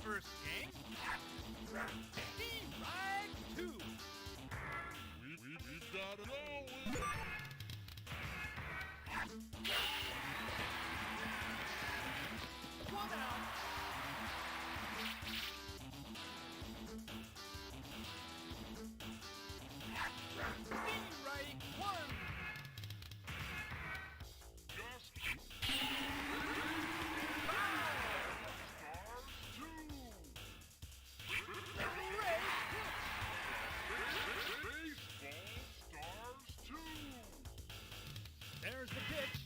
first game. Team Ride 2. We gotta know. One out. Team Right 1. Just There's the pitch.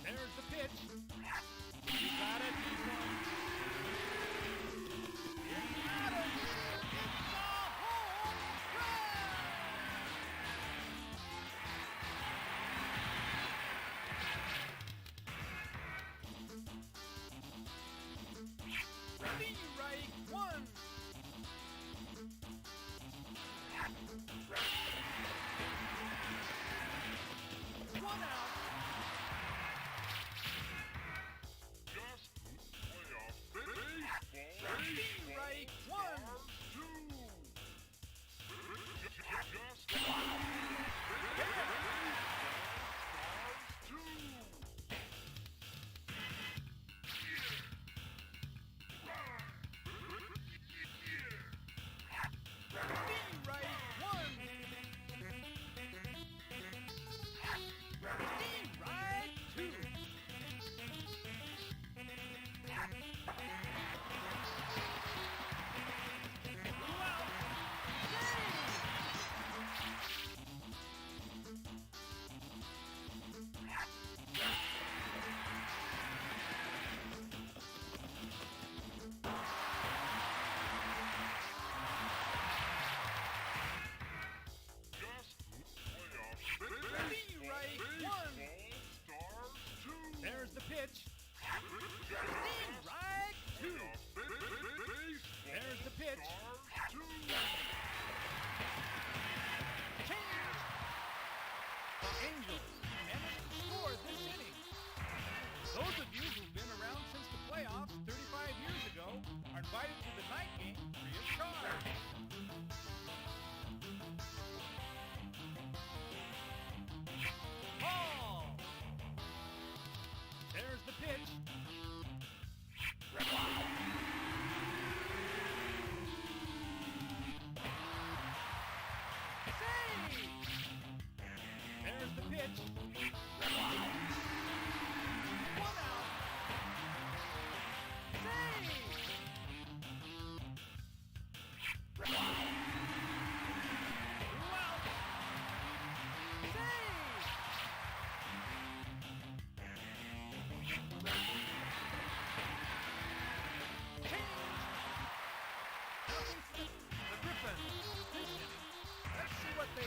There's the pitch. You got it. It's out of here. It's a home run. Ready, right, one. One out. Just playoff baseball. Ready, right, one. Just baseball. Ready, right, one. Ready, right, two. Ready, right, one. There's the pitch. Ready, right, two. There's the pitch. Change. The Angels managed to score this inning. Those of you who've been around since the playoffs 35 years ago are invited to the night game free of charge. Ball. There's the pitch. Save. There's the pitch. One out. Save. Two out. Save. The Griffins. Let's see what they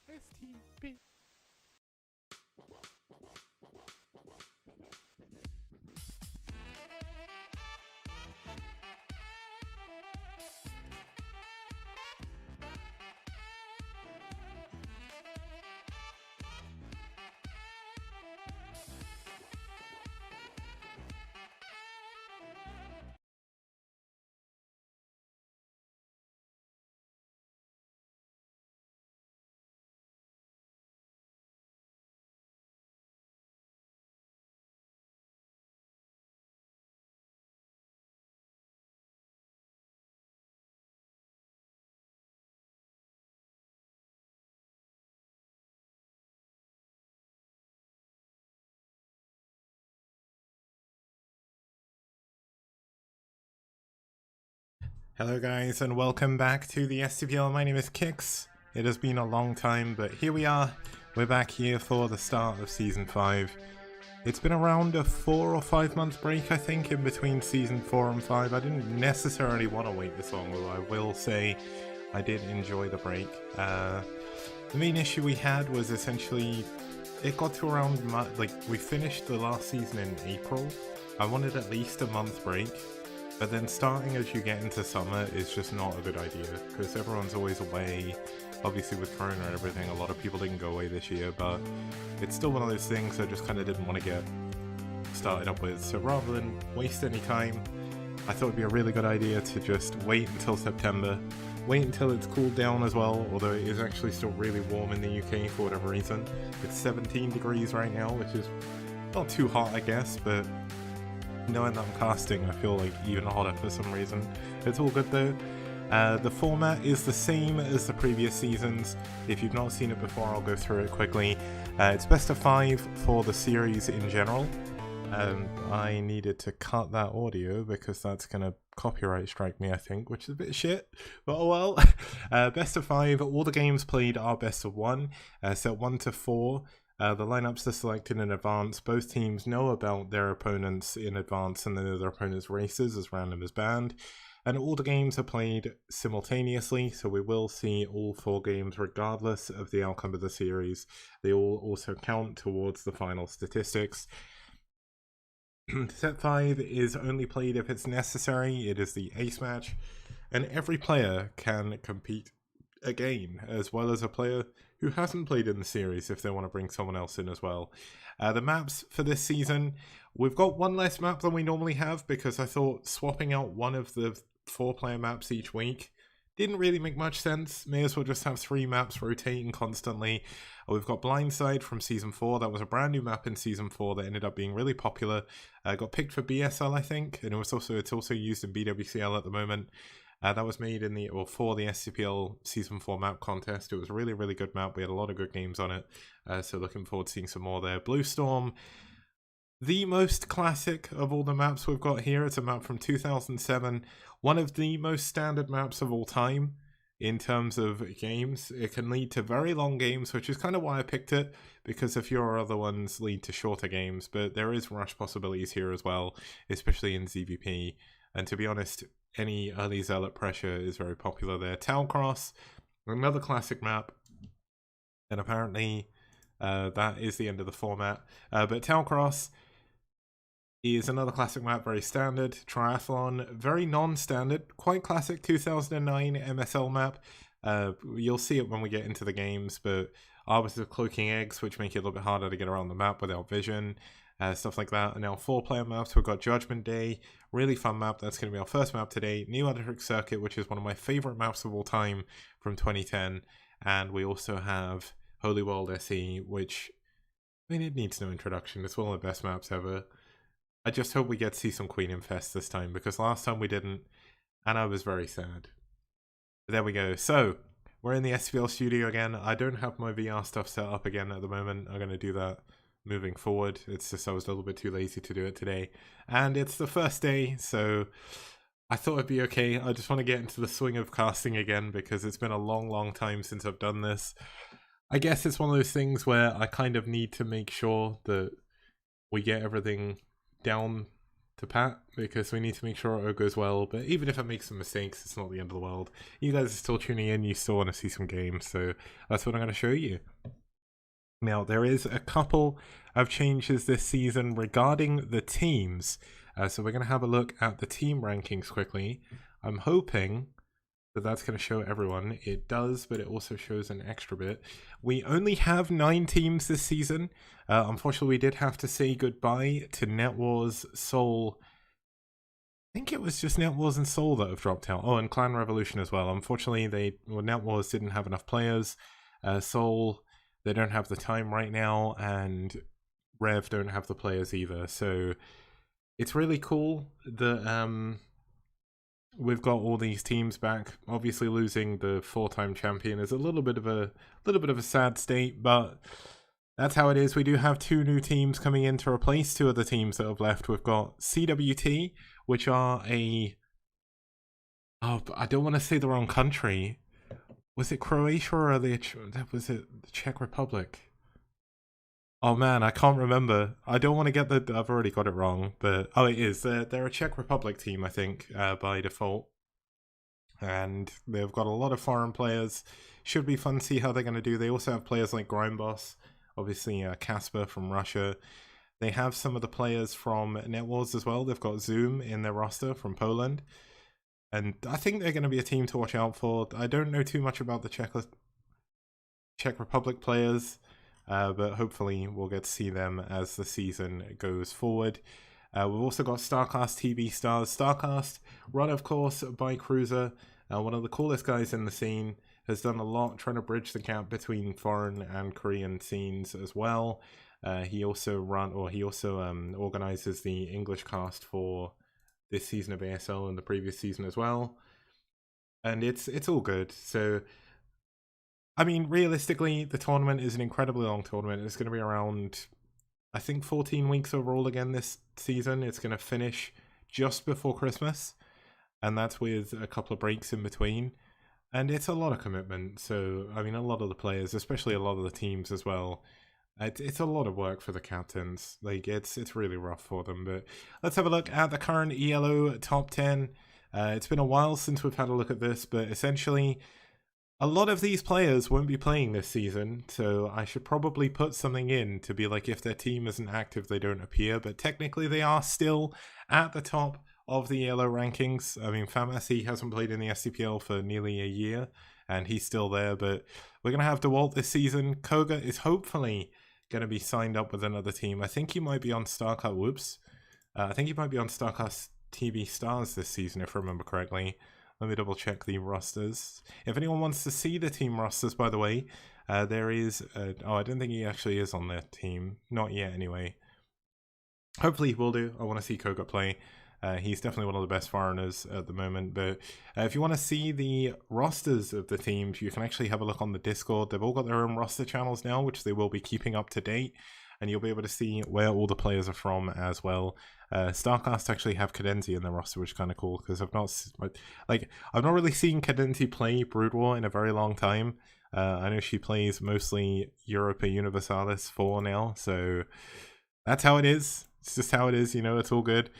STP. Hello guys and welcome back to the STPL. My name is Kix. It has been a long time, but here we are. We're back here for the start of Season 5. It's been around a 4 or 5 month break, I think, in between Season 4 and 5. I didn't necessarily want to wait this long, although I will say I did enjoy the break. The main issue we had was essentially, it got to around, we finished the last season in April, I wanted at least a month break, but then starting as you get into summer is just not a good idea, because everyone's always away. Obviously with Corona and everything, a lot of people didn't go away this year, but it's still one of those things I just kind of didn't want to get started up with. So rather than waste any time, I thought it'd be a really good idea to just wait until September, wait until it's cooled down as well, although it is actually still really warm in the UK for whatever reason. It's 17 degrees right now, which is not too hot, I guess, but knowing that I'm casting, I feel like even hotter for some reason. It's all good though. The format is the same as the previous seasons. If you've not seen it before, I'll go through it quickly. It's best of 5 for the series in general. I needed to cut that audio because that's going to copyright strike me, I think, which is a bit shit, but oh well. Best of 5, all the games played are best of 1, set 1 to 4. The lineups are selected in advance. Both teams know about their opponents in advance and they know their opponents' races as random as banned. And all the games are played simultaneously, so we will see all 4 games regardless of the outcome of the series. They all also count towards the final statistics. Set 5 is only played if it's necessary. It is the ace match, and every player can compete again, as well as a player who hasn't played in the series if they want to bring someone else in as well. The maps for this season, we've got one less map than we normally have because I thought swapping out one of the 4-player maps each week didn't really make much sense. May as well just have 3 maps rotating constantly. We've got Blindside from Season 4. That was a brand new map in Season 4 that ended up being really popular. Got picked for BSL, I think, and it's also used in BWCL at the moment. That was made for the STPL Season 4 map contest. It was a really, really good map. We had a lot of good games on it, so looking forward to seeing some more there. Blue Storm, the most classic of all the maps we've got here. It's a map from 2007, one of the most standard maps of all time in terms of games. It can lead to very long games, which is kind of why I picked it, because a few other ones lead to shorter games, but there is rush possibilities here as well, especially in ZvP. And to be honest, any early Zealot pressure is very popular there. Town Cross, another classic map, and apparently that is the end of the format. But Town Cross is another classic map, very standard. Triathlon, very non-standard, quite classic 2009 MSL map. You'll see it when we get into the games, but Arbiters of Cloaking Eggs, which make it a little bit harder to get around the map without vision. Stuff like that. And now 4-player maps, we've got Judgment Day, really fun map. That's going to be our first map today. New Electric Circuit, which is one of my favorite maps of all time from 2010. And we also have Holy World SE, which, I mean, it needs no introduction. It's one of the best maps ever. I just hope we get to see some Queen Infest this time, because last time we didn't, and I was very sad. But there we go. So, we're in the STPL studio again. I don't have my VR stuff set up again at the moment. I'm going to do that moving forward. It's just I was a little bit too lazy to do it today. And it's the first day, so I thought it'd be okay. I just want to get into the swing of casting again, because it's been a long, long time since I've done this. I guess it's one of those things where I kind of need to make sure that we get everything down to pat, because we need to make sure it all goes well. But even if I make some mistakes, it's not the end of the world. You guys are still tuning in, you still want to see some games, so that's what I'm going to show you. Now, there is a couple of changes this season regarding the teams. So we're going to have a look at the team rankings quickly. I'm hoping that that's going to show everyone. It does, but it also shows an extra bit. We only have 9 teams this season. Unfortunately, we did have to say goodbye to NetWars, Seoul. I think it was just NetWars and Seoul that have dropped out. Oh, and Clan Revolution as well. Unfortunately, NetWars didn't have enough players. Seoul, they don't have the time right now, and Rev don't have the players either. So it's really cool that we've got all these teams back. Obviously, losing the 4-time champion is a little bit of a sad state, but that's how it is. We do have 2 new teams coming in to replace 2 of the teams that have left. We've got CWT, which are I don't want to say the wrong country. Was it Croatia or was it the Czech Republic? Oh man, I can't remember. I don't want to get I've already got it wrong, but oh, it is. They're a Czech Republic team, I think, by default. And they've got a lot of foreign players. Should be fun to see how they're going to do. They also have players like Grindboss, obviously Casper from Russia. They have some of the players from Net Wars as well. They've got Zoom in their roster from Poland. And I think they're going to be a team to watch out for. I don't know too much about the Czech Republic players, but hopefully we'll get to see them as the season goes forward. We've also got StarCast TV stars. StarCast, run of course by Cruiser, one of the coolest guys in the scene, has done a lot trying to bridge the gap between foreign and Korean scenes as well. He also organizes the English cast for this season of ASL and the previous season as well. And it's all good. So, I mean, realistically, the tournament is an incredibly long tournament. It's going to be around, I think, 14 weeks overall again this season. It's going to finish just before Christmas, and that's with a couple of breaks in between. And it's a lot of commitment. So, I mean, a lot of the players, especially a lot of the teams as well, it's a lot of work for the captains. Like, it's really rough for them. But let's have a look at the current ELO top 10. It's been a while since we've had a look at this, but essentially, a lot of these players won't be playing this season, so I should probably put something in to be like, if their team isn't active, they don't appear. But technically, they are still at the top of the ELO rankings. I mean, Famasi hasn't played in the STPL for nearly a year, and he's still there. But we're going to have DeWalt this season. Koga is hopefully going to be signed up with another team. I think he might be on StarCast. Whoops. I think he might be on StarCast TV Stars this season, if I remember correctly. Let me double check the rosters. If anyone wants to see the team rosters, by the way, there is... I don't think he actually is on their team. Not yet, anyway. Hopefully he will do. I want to see Koga play. He's definitely one of the best foreigners at the moment. But if you want to see the rosters of the teams, you can actually have a look on the Discord. They've all got their own roster channels now, which they will be keeping up to date. And you'll be able to see where all the players are from as well. StarCast actually have Cadenzi in their roster, which is kind of cool, because I've not really seen Cadenzi play Brood War in a very long time. I know she plays mostly Europa Universalis 4 now, so that's how it is. It's just how it is, you know, it's all good.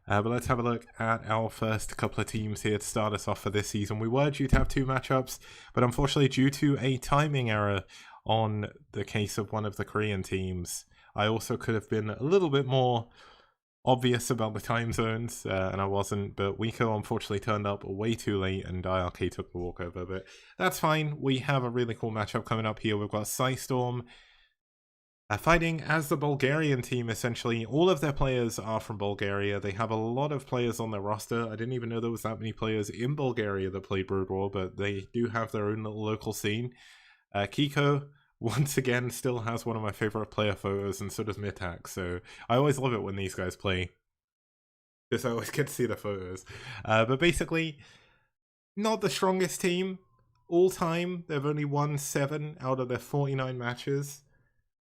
But let's have a look at our first couple of teams here to start us off for this season. We were due to have 2 matchups, but unfortunately due to a timing error on the case of one of the Korean teams, I also could have been a little bit more obvious about the time zones, and I wasn't. But Wiko unfortunately turned up way too late, and IRK took the walkover. But that's fine. We have a really cool matchup coming up here. We've got Psystorm fighting as the Bulgarian team, essentially. All of their players are from Bulgaria. They have a lot of players on their roster. I didn't even know there was that many players in Bulgaria that play Brood War, but they do have their own little local scene. Kiko, once again, still has one of my favorite player photos, and so does mitak. So I always love it when these guys play, because I always get to see the photos. But basically, not the strongest team all time. They've only won 7 out of their 49 matches.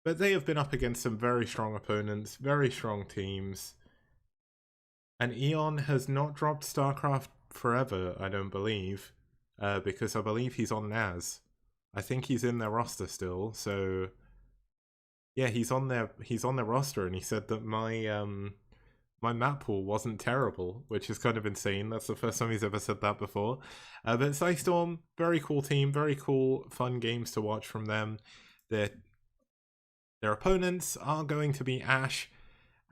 But they have been up against some very strong opponents, very strong teams. And Eon has not dropped StarCraft forever, I don't believe, because I believe he's on NAS. I think he's in their roster still, so yeah, he's on their roster, and he said that my map pool wasn't terrible, which is kind of insane. That's the first time he's ever said that before. But Psystorm, very cool team, very cool, fun games to watch from them. Their opponents are going to be Ash.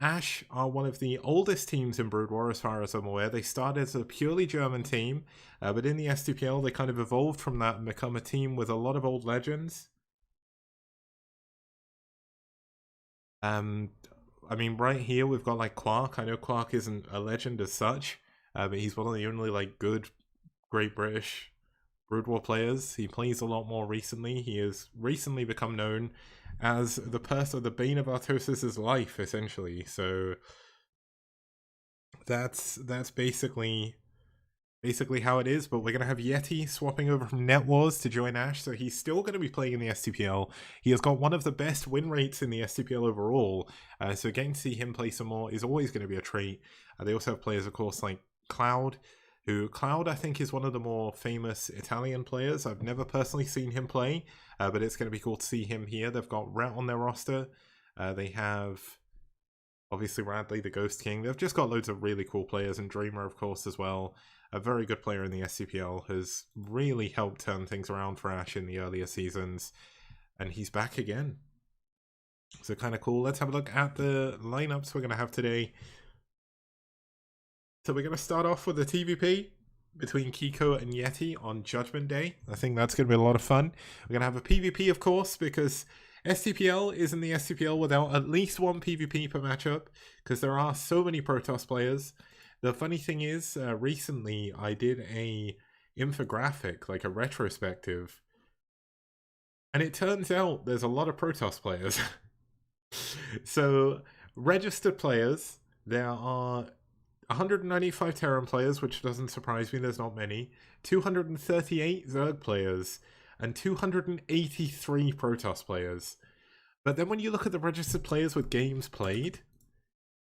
Ash are one of the oldest teams in Brood War, as far as I'm aware. They started as a purely German team, but in the STPL, they kind of evolved from that and become a team with a lot of old legends. I mean, right here, we've got, like, KwarK. I know KwarK isn't a legend as such, but he's one of the only, like, good Great British Brood War players. He plays a lot more recently. He has recently become known as the bane of Artosis's life, essentially. So that's basically how it is. But we're gonna have Yeti swapping over from Net Wars to join Ash, so he's still gonna be playing in the STPL. He has got one of the best win rates in the STPL overall, so getting to see him play some more is always going to be a treat. They also have players, of course, like Cloud, Cloud, I think, is one of the more famous Italian players. I've never personally seen him play, but it's going to be cool to see him here. They've got Rat on their roster. They have, obviously, Radley, the Ghost King. They've just got loads of really cool players, and Dreamer, of course, as well. A very good player in the SCPL, has really helped turn things around for Ash in the earlier seasons, and he's back again. So kind of cool. Let's have a look at the lineups we're going to have today. So we're going to start off with the TVP between Kiko and Yeti on Judgment Day. I think that's going to be a lot of fun. We're going to have a PvP, of course, because STPL isn't the STPL without at least one PvP per matchup, because there are so many Protoss players. The funny thing is, recently I did a infographic, like a retrospective, and it turns out there's a lot of Protoss players. So, registered players, there are 195 Terran players, which doesn't surprise me, there's not many, 238 Zerg players, and 283 Protoss players. But then when you look at the registered players with games played,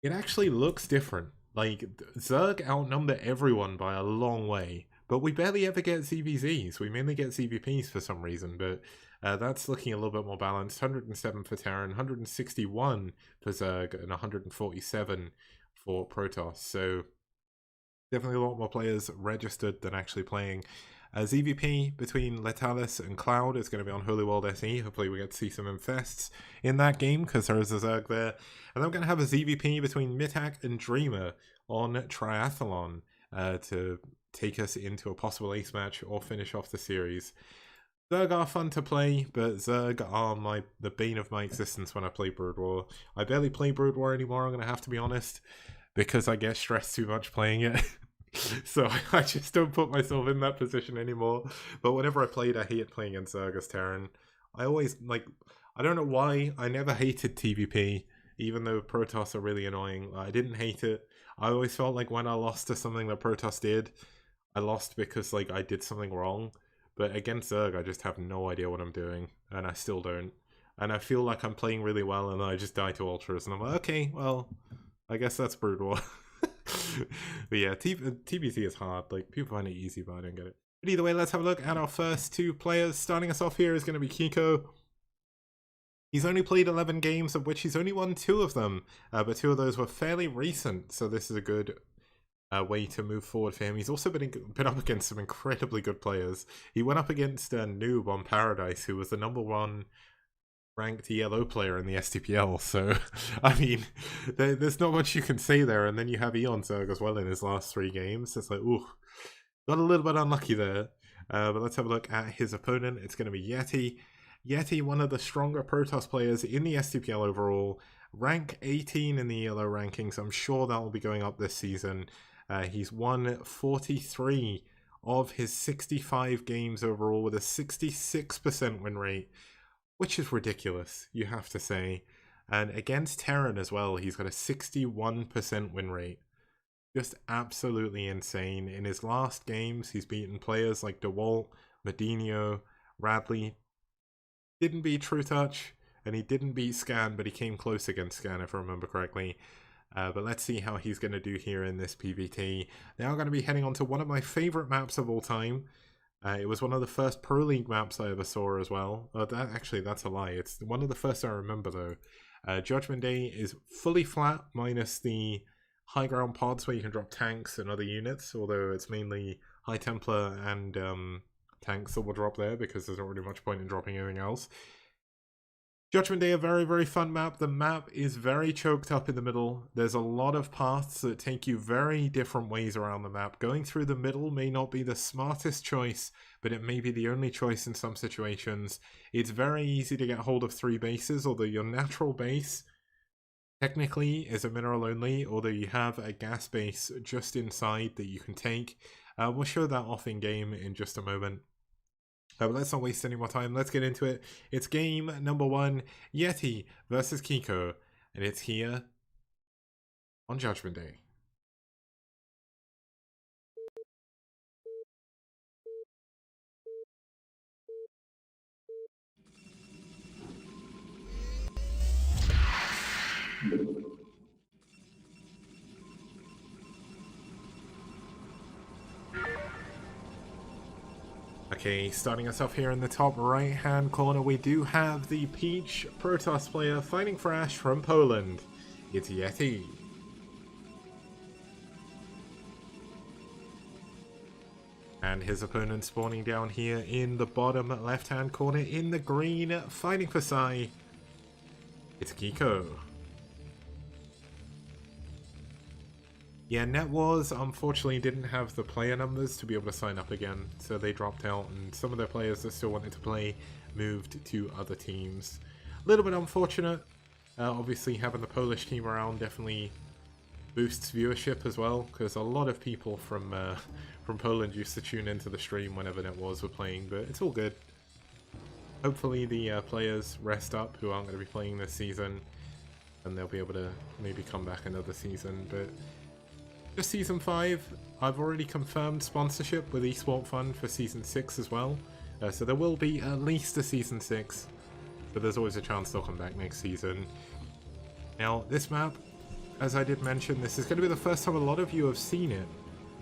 it actually looks different. Like, Zerg outnumber everyone by a long way, but we barely ever get ZVZs. We mainly get ZvPs for some reason, but that's looking a little bit more balanced. 107 for Terran, 161 for Zerg, and 147 for Protoss. So definitely a lot more players registered than actually playing. ZvP between Letalis and Cloud is going to be on Holy World SE. Hopefully we get to see some infests in that game, because there is a Zerg there. And then we're going to have a ZvP between mitak and Dreamer on Triathlon to take us into a possible ace match or finish off the series. Zerg are fun to play, but Zerg are the bane of my existence when I play Brood War. I barely play Brood War anymore, I'm going to have to be honest, because I get stressed too much playing it. So I just don't put myself in that position anymore. But whenever I played, I hated playing against Zerg as Terran. I always, I don't know why, I never hated TVP, even though Protoss are really annoying. I didn't hate it. I always felt like when I lost to something that Protoss did, I lost because I did something wrong. But against Zerg, I just have no idea what I'm doing, and I still don't. And I feel like I'm playing really well, and then I just die to Ultras, and I'm like, okay, well, I guess that's Brood War. But yeah, TBC is hard. People find it easy, but I don't get it. But either way, let's have a look at our first two players. Starting us off here is going to be Kiko. He's only played 11 games, of which he's only won 2 of them, but 2 of those were fairly recent, so this is a good way to move forward for him. He's also been up against some incredibly good players. He went up against a noob on Paradise, who was the #1 ranked ELO player in the STPL, so I mean, there's not much you can say there. And then you have Eon Zerg as well in his last 3 games. It's like, ooh, got a little bit unlucky there. But let's have a look at his opponent. It's going to be Yeti. Yeti, one of the stronger Protoss players in the STPL overall, rank 18 in the ELO rankings. I'm sure that will be going up this season. He's won 43 of his 65 games overall with a 66% win rate, which is ridiculous, you have to say. And against Terran as well, he's got a 61% win rate. Just absolutely insane. In his last games, he's beaten players like DeWalt, Medinho, Radley. Didn't beat True Touch, and he didn't beat Scan, but he came close against Scan, if I remember correctly. But let's see how he's going to do here in this PvT. They are going to be heading on to one of my favorite maps of all time. It was one of the first Proleague maps I ever saw as well. That's a lie. It's one of the first I remember, though. Judgment Day is fully flat, minus the high ground pods where you can drop tanks and other units, although it's mainly High Templar and tanks that will drop there, because there's not really much point in dropping anything else. Judgment Day, a very, very fun map. The map is very choked up in the middle. There's a lot of paths that take you very different ways around the map. Going through the middle may not be the smartest choice, but it may be the only choice in some situations. It's very easy to get hold of 3 bases, although your natural base technically is a mineral only, although you have a gas base just inside that you can take. We'll show that off in game in just a moment. But let's not waste any more time. Let's get into it. It's game number 1, Yeti versus Kiko, and it's here on Judgment Day. Okay, starting us off here in the top right hand corner, we do have the Peach Protoss player fighting for Ash from Poland. It's Yeti. And his opponent spawning down here in the bottom left hand corner in the green, fighting for pSi. It's Kiko. Yeah, Net Wars unfortunately didn't have the player numbers to be able to sign up again, so they dropped out, and some of their players that still wanted to play moved to other teams. A little bit unfortunate. Obviously having the Polish team around definitely boosts viewership as well, because a lot of people from Poland used to tune into the stream whenever Net Wars were playing, but it's all good. Hopefully the players rest up who aren't going to be playing this season, and they'll be able to maybe come back another season. But just Season 5, I've already confirmed sponsorship with Esport Fund for Season 6 as well, so there will be at least a Season 6, but there's always a chance they'll come back next season. Now, this map, as I did mention, this is going to be the first time a lot of you have seen it,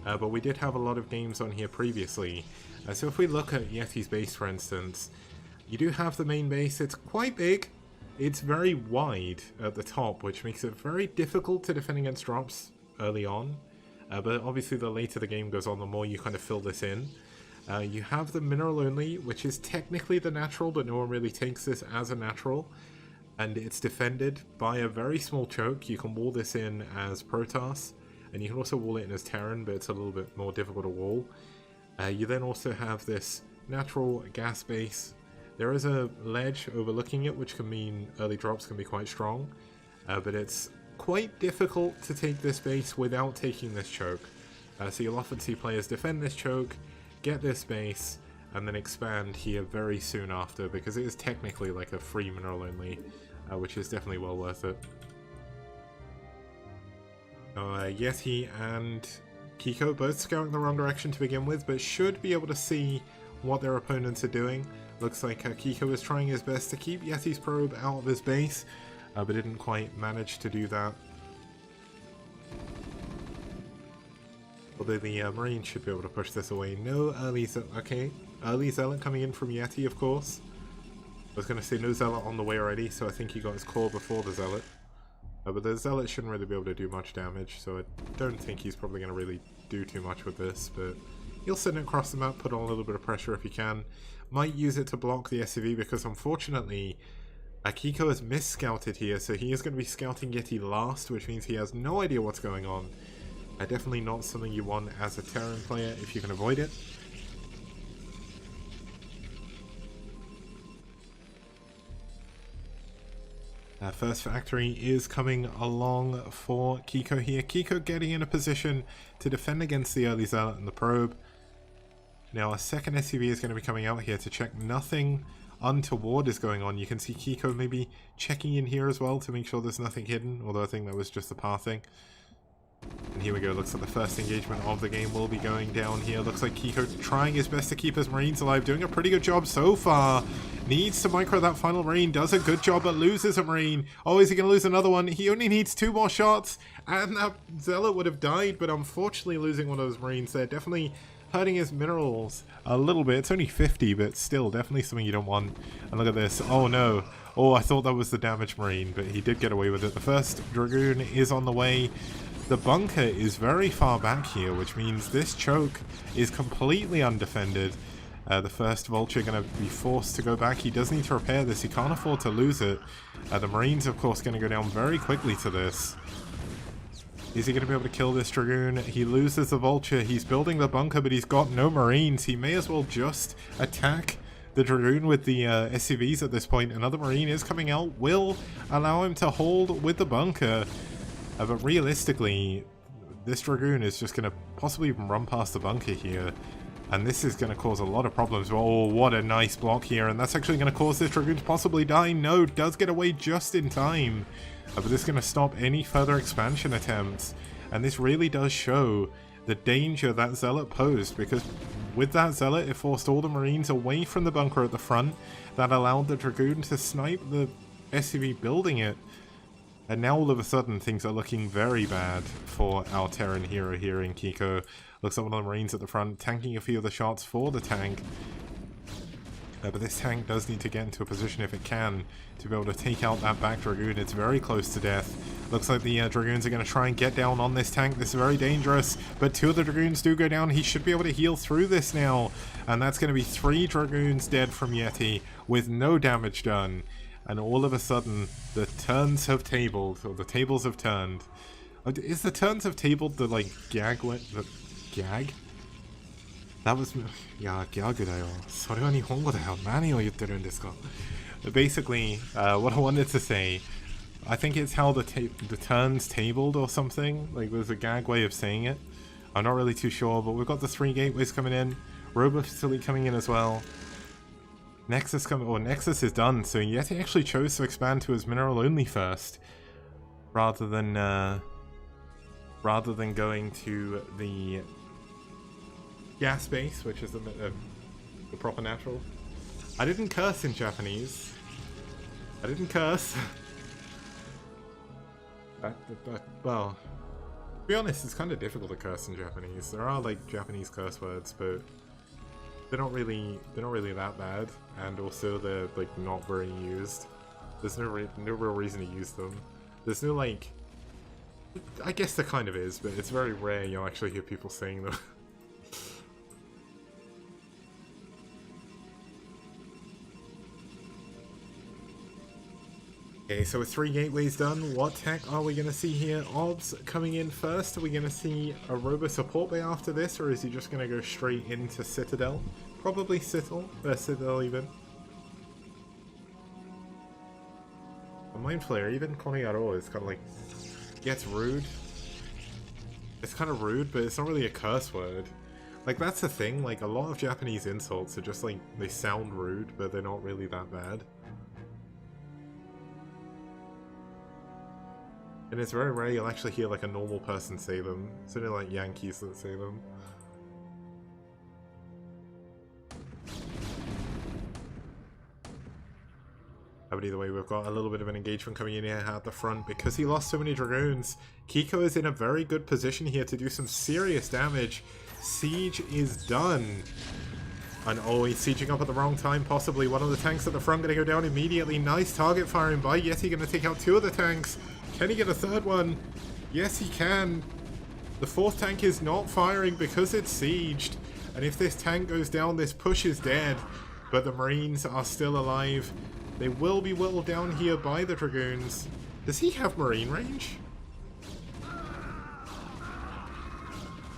but we did have a lot of games on here previously. So if we look at Yeti's base, for instance, you do have the main base. It's quite big. It's very wide at the top, which makes it very difficult to defend against drops early on. But obviously the later the game goes on, the more you kind of fill this in. You have the mineral only, which is technically the natural, but no one really takes this as a natural. And it's defended by a very small choke. You can wall this in as Protoss, and you can also wall it in as Terran, but it's a little bit more difficult to wall. You then also have this natural gas base. There is a ledge overlooking it, which can mean early drops can be quite strong, but it's quite difficult to take this base without taking this choke. So you'll often see players defend this choke, get this base, and then expand here very soon after, because it is technically like a free mineral only, which is definitely well worth it. Yeti and Kiko both scouting the wrong direction to begin with, but should be able to see what their opponents are doing. Looks like Kiko is trying his best to keep Yeti's probe out of his base, but didn't quite manage to do that. Although the Marine should be able to push this away. No early Zealot. Okay, early Zealot coming in from Yeti, of course. I was going to say no Zealot on the way already, so I think he got his core before the Zealot. But the Zealot shouldn't really be able to do much damage, so I don't think he's probably going to really do too much with this, but he'll send it across the map, put on a little bit of pressure if he can. Might use it to block the SCV, because unfortunately Kiko has misscouted here, so he is going to be scouting Yeti last, which means he has no idea what's going on. Definitely not something you want as a Terran player if you can avoid it. First factory is coming along for Kiko here. Kiko getting in a position to defend against the early Zealot and the probe. Now a second SCV is going to be coming out here to check nothing untoward is going on. You can see Kiko maybe checking in here as well to make sure there's nothing hidden, although I think that was just the pathing. And here we go, looks like the first engagement of the game will be going down here. Looks like Kiko trying his best to keep his Marines alive, doing a pretty good job so far. Needs to micro that final Marine, does a good job but loses a Marine. Oh, is he going to lose another one? He only needs 2 more shots and that Zealot would have died, but unfortunately losing one of those Marines there, definitely hurting his minerals a little bit. It's only 50, but still definitely something you don't want. And look at this, oh no. Oh, I thought that was the damaged Marine, but he did get away with it. The first Dragoon is on the way. The bunker is very far back here, which means this choke is completely undefended. The first Vulture going to be forced to go back. He does need to repair this. He can't afford to lose it. The Marines, of course, going to go down very quickly to this. Is he going to be able to kill this Dragoon? He loses the Vulture. He's building the bunker, but he's got no Marines. He may as well just attack the Dragoon with the SCVs at this point. Another Marine is coming out. Will allow him to hold with the bunker. But realistically, this Dragoon is just going to possibly even run past the bunker here. And this is going to cause a lot of problems. Oh, what a nice block here. And that's actually going to cause this Dragoon to possibly die. No, does get away just in time. But this is going to stop any further expansion attempts. And this really does show the danger that Zealot posed. Because with that Zealot, it forced all the Marines away from the bunker at the front. That allowed the Dragoon to snipe the SCV building it. And now all of a sudden things are looking very bad for our Terran hero here in Kiko. Looks like one of the Marines at the front tanking a few of the shots for the tank. But this tank does need to get into a position if it can to be able to take out that back Dragoon. It's very close to death. Looks like the Dragoons are going to try and get down on this tank. This is very dangerous, but 2 of the Dragoons do go down. He should be able to heal through this now. And that's going to be 3 Dragoons dead from Yeti with no damage done. and all of a sudden the turns have tabled, or the tables have turned. Is the turns have tabled the like gag? The gag? That was, yeah, gagだよ. それは日本語だよ. 何を言ってるんですか? Basically, what I wanted to say, I think it's how the turns tabled or something. Like there's a gag way of saying it. I'm not really too sure, but we've got the 3 gateways coming in. Robo Facility coming in as well. Nexus Nexus is done, so Yeti actually chose to expand to his mineral only first, rather than going to the gas base, which is the proper natural. I didn't curse in Japanese. I didn't curse. Well, to be honest, it's kind of difficult to curse in Japanese. There are like Japanese curse words, but they're not really that bad, and also they're like not very used. There's no real reason to use them. There's no like. I guess there kind of is, but it's very rare you'll actually hear people saying them. Okay, so with 3 gateways done, what tech are we going to see here? Obs coming in first. Are we going to see a Robo Support Bay after this, or is he just going to go straight into Citadel? Probably Citadel even. A Mind Flayer, even Koneyaro is kind of like, gets rude. It's kind of rude, but it's not really a curse word. Like, that's the thing, like, a lot of Japanese insults are just like, they sound rude, but they're not really that bad. And it's very rare you'll actually hear like a normal person say them. It's only like Yankees that say them. But either way, we've got a little bit of an engagement coming in here at the front because he lost so many Dragoons. Kiko is in a very good position here to do some serious damage. Siege is done. And oh, he's sieging up at the wrong time, possibly. One of the tanks at the front going to go down immediately. Nice target firing by Yeti, going to take out 2 of the tanks. Can he get a 3rd one? Yes, he can. The 4th tank is not firing because it's sieged. And if this tank goes down, this push is dead. But the Marines are still alive. They will be whittled down here by the Dragoons. Does he have Marine range?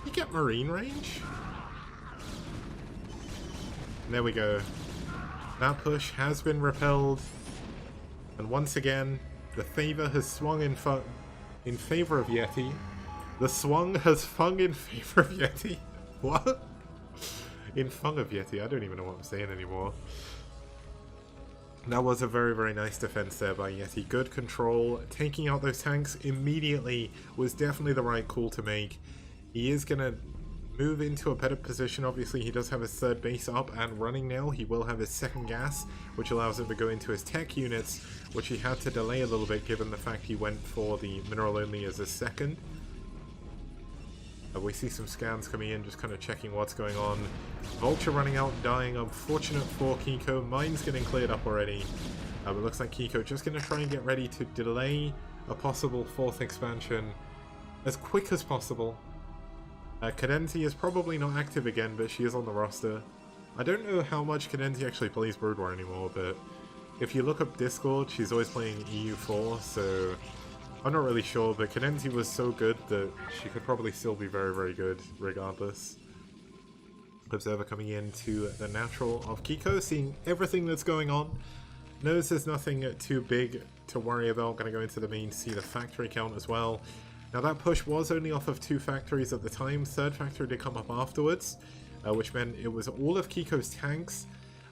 He get Marine range? There we go. That push has been repelled. And once again, the favor has swung in favor of Yeti. The swung has swung in favor of Yeti. What? In fung of Yeti. I don't even know what I'm saying anymore. That was a very, very nice defense there by Yeti. Good control. Taking out those tanks immediately was definitely the right call to make. He is going to move into a better position. Obviously, he does have his 3rd base up and running now. He will have his 2nd gas, which allows him to go into his tech units, which he had to delay a little bit given the fact he went for the mineral only as his 2nd. We see some scans coming in, just kind of checking what's going on. Vulture running out, dying. Unfortunate for Kiko. Mine's getting cleared up already. But it looks like Kiko just going to try and get ready to delay a possible 4th expansion as quick as possible. Cadenti is probably not active again, but she is on the roster. I don't know how much Cadenti actually plays Brood War anymore, but if you look up Discord, she's always playing EU4, so I'm not really sure, but Cadenti was so good that she could probably still be very, very good regardless. Observer coming into the natural of Kiko, seeing everything that's going on. Knows there's nothing too big to worry about. Going to go into the main, see the factory count as well. Now that push was only off of 2 factories at the time. 3rd factory did come up afterwards, which meant it was all of Kiko's tanks.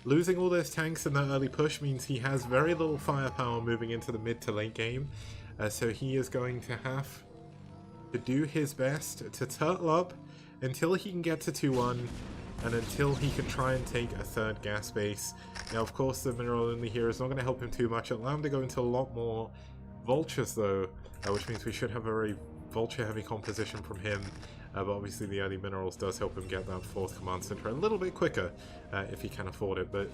Losing all those tanks in that early push means he has very little firepower moving into the mid to late game. So he is going to have to do his best to turtle up until he can get to 2-1 and until he can try and take a 3rd gas base. Now of course the mineral only here is not going to help him too much. Allow him to go into a lot more vultures though, which means we should have a very vulture heavy composition from him. But obviously the early minerals does help him get that 4th command center a little bit quicker if he can afford it. But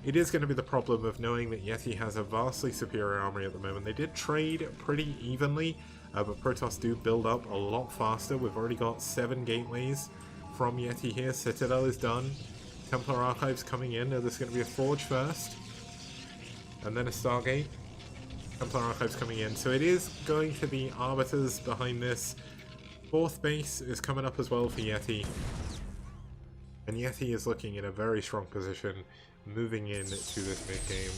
it is going to be the problem of knowing that Yeti has a vastly superior armory at the moment. They did trade pretty evenly, but Protoss do build up a lot faster. We've already got 7 gateways from Yeti here. Citadel is done. Templar Archives coming in. Now there's going to be a Forge first. and then a Stargate. Templar Archives coming in, so it is going to be Arbiters behind this. 4th base is coming up as well for Yeti. And Yeti is looking in a very strong position, moving in to this mid-game.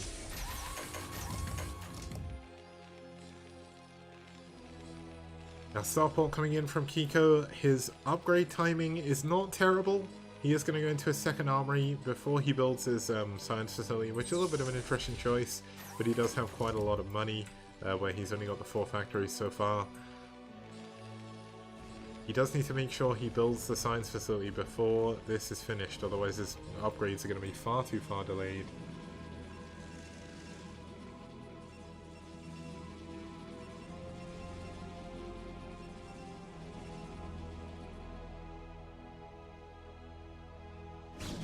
Now Starport coming in from Kiko, his upgrade timing is not terrible. He is going to go into his 2nd armory before he builds his science facility, which is a little bit of an interesting choice, but he does have quite a lot of money, where he's only got the 4 factories so far. He does need to make sure he builds the science facility before this is finished, otherwise his upgrades are going to be far too far delayed.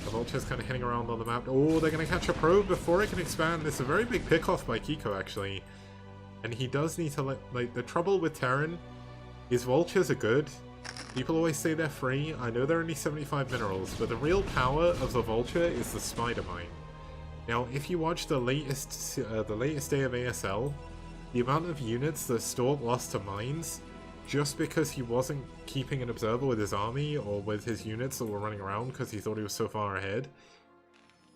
The Vulture's kind of hitting around on the map. Oh, they're going to catch a probe before it can expand. This is a very big pick-off by Kiko, actually. And he does need to like, the trouble with Terran is Vultures are good. People always say they're free. I know they're only 75 minerals, but the real power of the Vulture is the Spider Mine. Now, if you watch the latest day of ASL, the amount of units that Stork lost to mines, just because he wasn't keeping an observer with his army or with his units that were running around because he thought he was so far ahead,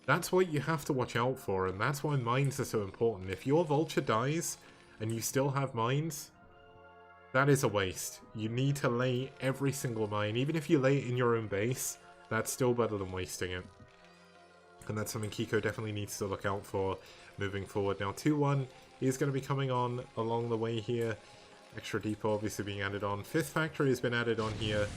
that's what you have to watch out for, and that's why mines are so important. If your Vulture dies and you still have mines, that is a waste. You need to lay every single mine. Even if you lay it in your own base, that's still better than wasting it. And that's something Kiko definitely needs to look out for moving forward. Now 2-1 is going to be coming on along the way here. Extra depot obviously being added on. 5th factory has been added on here.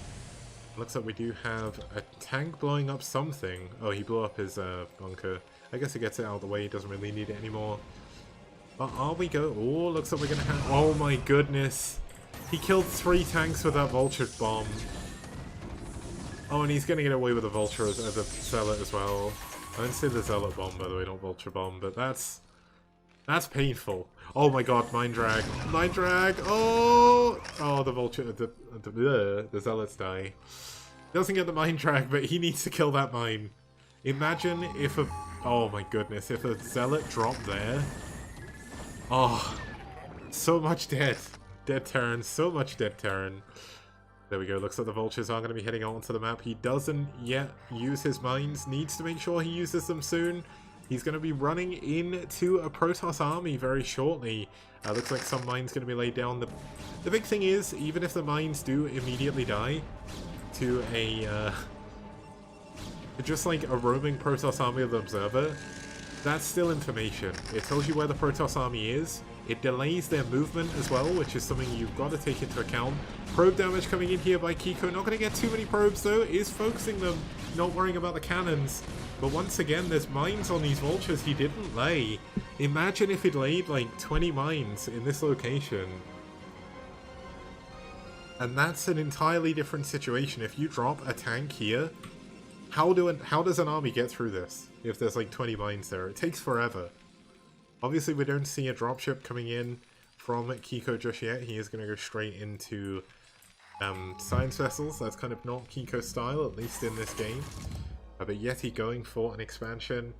Looks like we do have a tank blowing up something. Oh, he blew up his bunker. I guess he gets it out of the way. He doesn't really need it anymore. But are we go? Oh, looks like we're going to have... Oh my goodness. He killed 3 tanks with that Vulture bomb. Oh, and he's going to get away with the Vulture as a Zealot as well. I didn't say the Zealot bomb, by the way, not Vulture bomb, but that's painful. Oh my god, Mine Drag. Mine Drag! Oh! Oh, the Vulture... The Zealots die. Doesn't get the Mine Drag, but he needs to kill that mine. Imagine if a... Oh my goodness, if a Zealot dropped there. Oh, so much dead. Dead Terran, so much dead Terran. There we go, looks like the Vultures are going to be heading out onto the map. He doesn't yet use his mines, needs to make sure he uses them soon. He's going to be running into a Protoss army very shortly. Looks like some mines going to be laid down. The big thing is, even if the mines do immediately die to a just like a roaming Protoss army of the Observer, that's still information. It tells you where the Protoss army is. It delays their movement as well, which is something you've got to take into account. Probe damage coming in here by Kiko. Not going to get too many probes though. Is focusing them, not worrying about the cannons. But once again, there's mines on these Vultures he didn't lay. Imagine if he'd laid like 20 mines in this location. And that's an entirely different situation. If you drop a tank here, how does an army get through this if there's like 20 mines there? It takes forever. Obviously, we don't see a dropship coming in from Kiko just yet. He is going to go straight into science vessels. That's kind of not Kiko's style, at least in this game. But Yeti going for an expansion.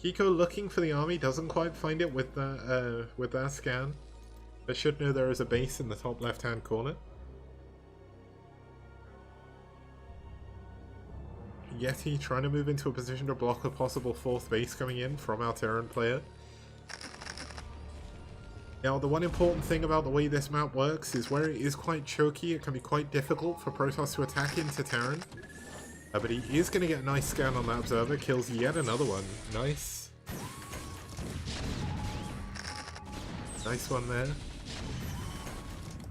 Kiko looking for the army, doesn't quite find it with that scan. But should know there is a base in the top left-hand corner. Yeti trying to move into a position to block a possible 4th base coming in from our Terran player. Now, the one important thing about the way this map works is where it is quite choky, it can be quite difficult for Protoss to attack into Terran. But he is going to get a nice scan on that Observer, kills yet another one. Nice. Nice one there.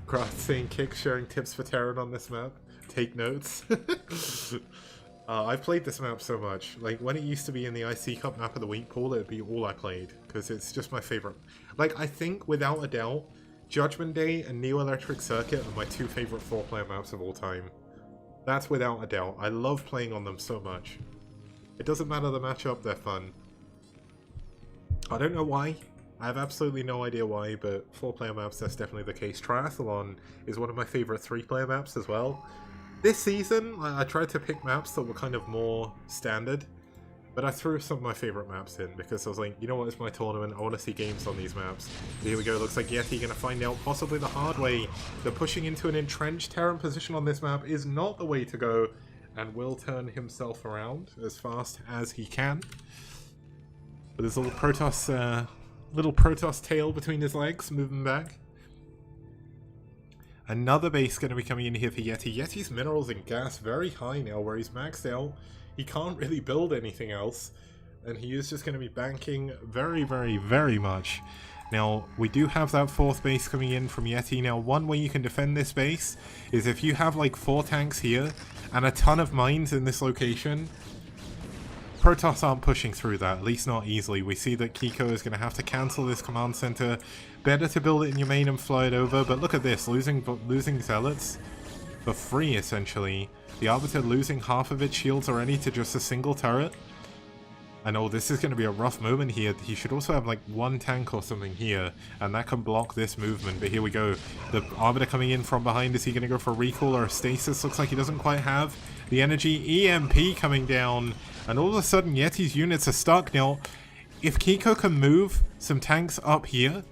Craft saying Kick sharing tips for Terran on this map. Take notes. I've played this map so much. Like, when it used to be in the IC Cup map of the week pool, it would be all I played. Because it's just my favorite. Like, I think, without a doubt, Judgment Day and Neo Electric Circuit are my 2 favorite 4-player maps of all time. That's without a doubt. I love playing on them so much. It doesn't matter the matchup, they're fun. I don't know why. I have absolutely no idea why, but 4-player maps, that's definitely the case. Triathlon is one of my favorite 3-player maps as well. This season, I tried to pick maps that were kind of more standard. But I threw some of my favourite maps in because I was like, you know what, it's my tournament, I want to see games on these maps. And here we go, looks like Yeti going to find out possibly the hard way that pushing into an entrenched Terran position on this map is not the way to go, and will turn himself around as fast as he can. With his little Protoss tail between his legs, moving back. Another base going to be coming in here for Yeti. Yeti's minerals and gas very high now, where he's maxed out. He can't really build anything else, and he is just going to be banking very, very, very much. Now, we do have that 4th base coming in from Yeti. Now, one way you can defend this base is if you have like 4 tanks here and a ton of mines in this location. Protoss aren't pushing through that, at least not easily. We see that Kiko is going to have to cancel this command center. Better to build it in your main and fly it over, but look at this, losing Zealots for free, essentially. The Arbiter losing half of its shields already to just a single turret. And oh, this is going to be a rough moment here. He should also have like 1 tank or something here, and that can block this movement. But here we go. The Arbiter coming in from behind. Is he going to go for a recall or a stasis? Looks like he doesn't quite have the energy. EMP coming down, and all of a sudden Yeti's units are stuck. Now, if Kiko can move some tanks up here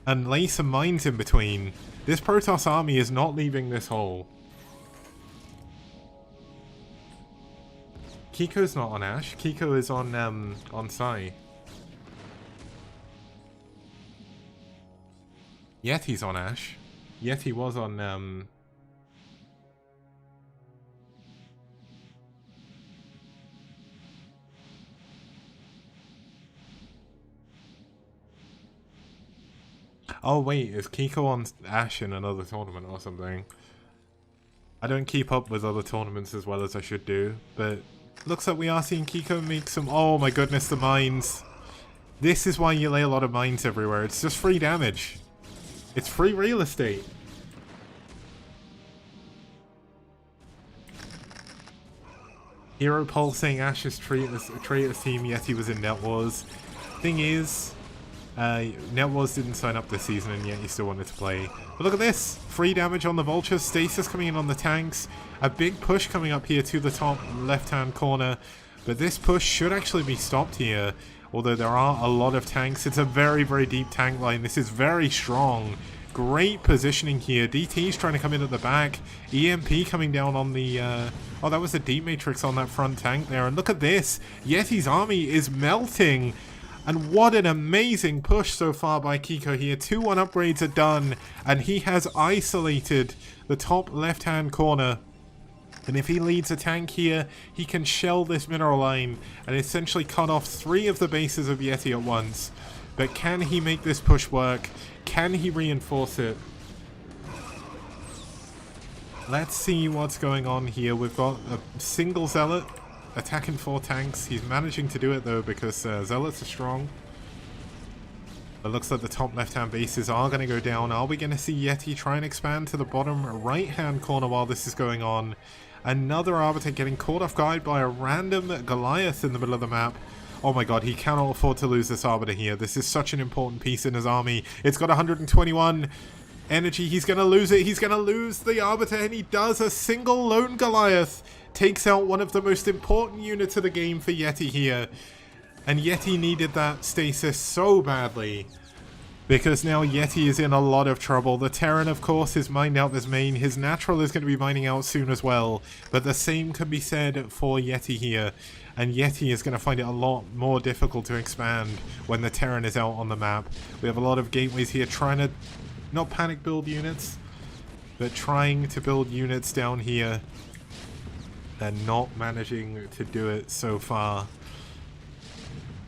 and lay some mines in between, this Protoss army is not leaving this hole. Kiko's not on Ash. Kiko is on Psi. Yeti's on Ash. Yeti was on Oh wait, is Kiko on Ash in another tournament or something? I don't keep up with other tournaments as well as I should do, but looks like we are seeing Kiko make some... Oh my goodness, the mines. This is why you lay a lot of mines everywhere. It's just free damage. It's free real estate. Hero Pulse saying Ash's Traithless team, Yeti was in Net Wars. Thing is, Net Wars didn't sign up this season and Yeti still wanted to play. But look at this! Free damage on the Vultures, stasis coming in on the tanks. A big push coming up here to the top left-hand corner. But this push should actually be stopped here. Although there are a lot of tanks. It's a very, very deep tank line. This is very strong. Great positioning here. DT's trying to come in at the back. EMP coming down on the... Oh, that was a deep matrix on that front tank there. And look at this. Yeti's army is melting. And what an amazing push so far by Kiko here. 2-1 upgrades are done. And he has isolated the top left-hand corner. And if he leads a tank here, he can shell this mineral line and essentially cut off 3 of the bases of Yeti at once. But can he make this push work? Can he reinforce it? Let's see what's going on here. We've got a single Zealot attacking 4 tanks. He's managing to do it though because Zealots are strong. It looks like the top left-hand bases are going to go down. Are we going to see Yeti try and expand to the bottom right-hand corner while this is going on? Another Arbiter getting caught off guard by a random Goliath in the middle of the map. Oh my god, he cannot afford to lose this Arbiter here. This is such an important piece in his army. It's got 121 energy. He's going to lose it. He's going to lose the Arbiter, and he does. A single lone Goliath takes out one of the most important units of the game for Yeti here. And Yeti needed that stasis so badly, because now Yeti is in a lot of trouble. The Terran, of course, is mined out this main. His natural is going to be mining out soon as well. But the same can be said for Yeti here. And Yeti is going to find it a lot more difficult to expand when the Terran is out on the map. We have a lot of gateways here trying to not panic build units, but trying to build units down here and not managing to do it so far.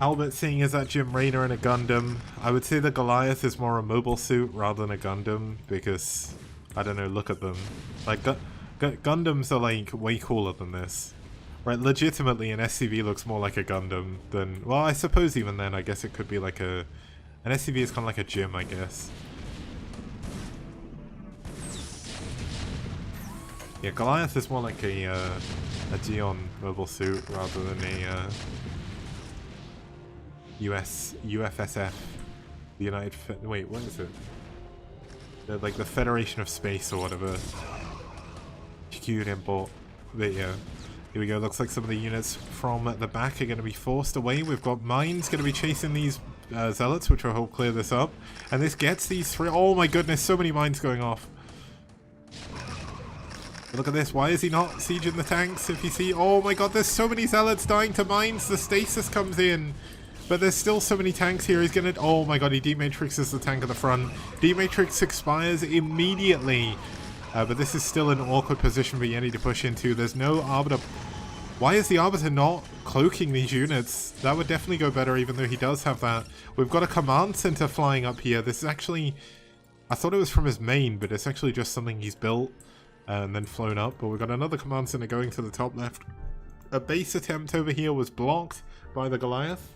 Albert seeing as that Jim Raynor in a Gundam. I would say the Goliath is more a mobile suit rather than a Gundam because, I don't know, look at them. Like, Gundams are like way cooler than this. Right, legitimately an SCV looks more like a Gundam than, well, I suppose even then I guess it could be like an SCV is kind of like a gym, I guess. Yeah, Goliath is more like a Geon mobile suit rather than a UFSF, the United wait, what is it? Like the Federation of Space or whatever. But yeah, Here we go, looks like some of the units from the back are going to be forced away. We've got mines going to be chasing these zealots, which will help clear this up. And this gets these three. Oh my goodness, so many mines going off. Look at this, why is he not sieging the tanks? If you see, oh my god, there's so many zealots dying to mines. The stasis comes in. But there's still so many tanks here. He's going to, oh my god, he dematrixes the tank at the front. Dematrix expires immediately. But this is still an awkward position for Yeti to push into. There's no Arbiter. Why is the Arbiter not cloaking these units? That would definitely go better, even though he does have that. We've got a command center flying up here. This is actually, I thought it was from his main, but it's actually just something he's built and then flown up. But we've got another command center going to the top left. A base attempt over here was blocked by the Goliath.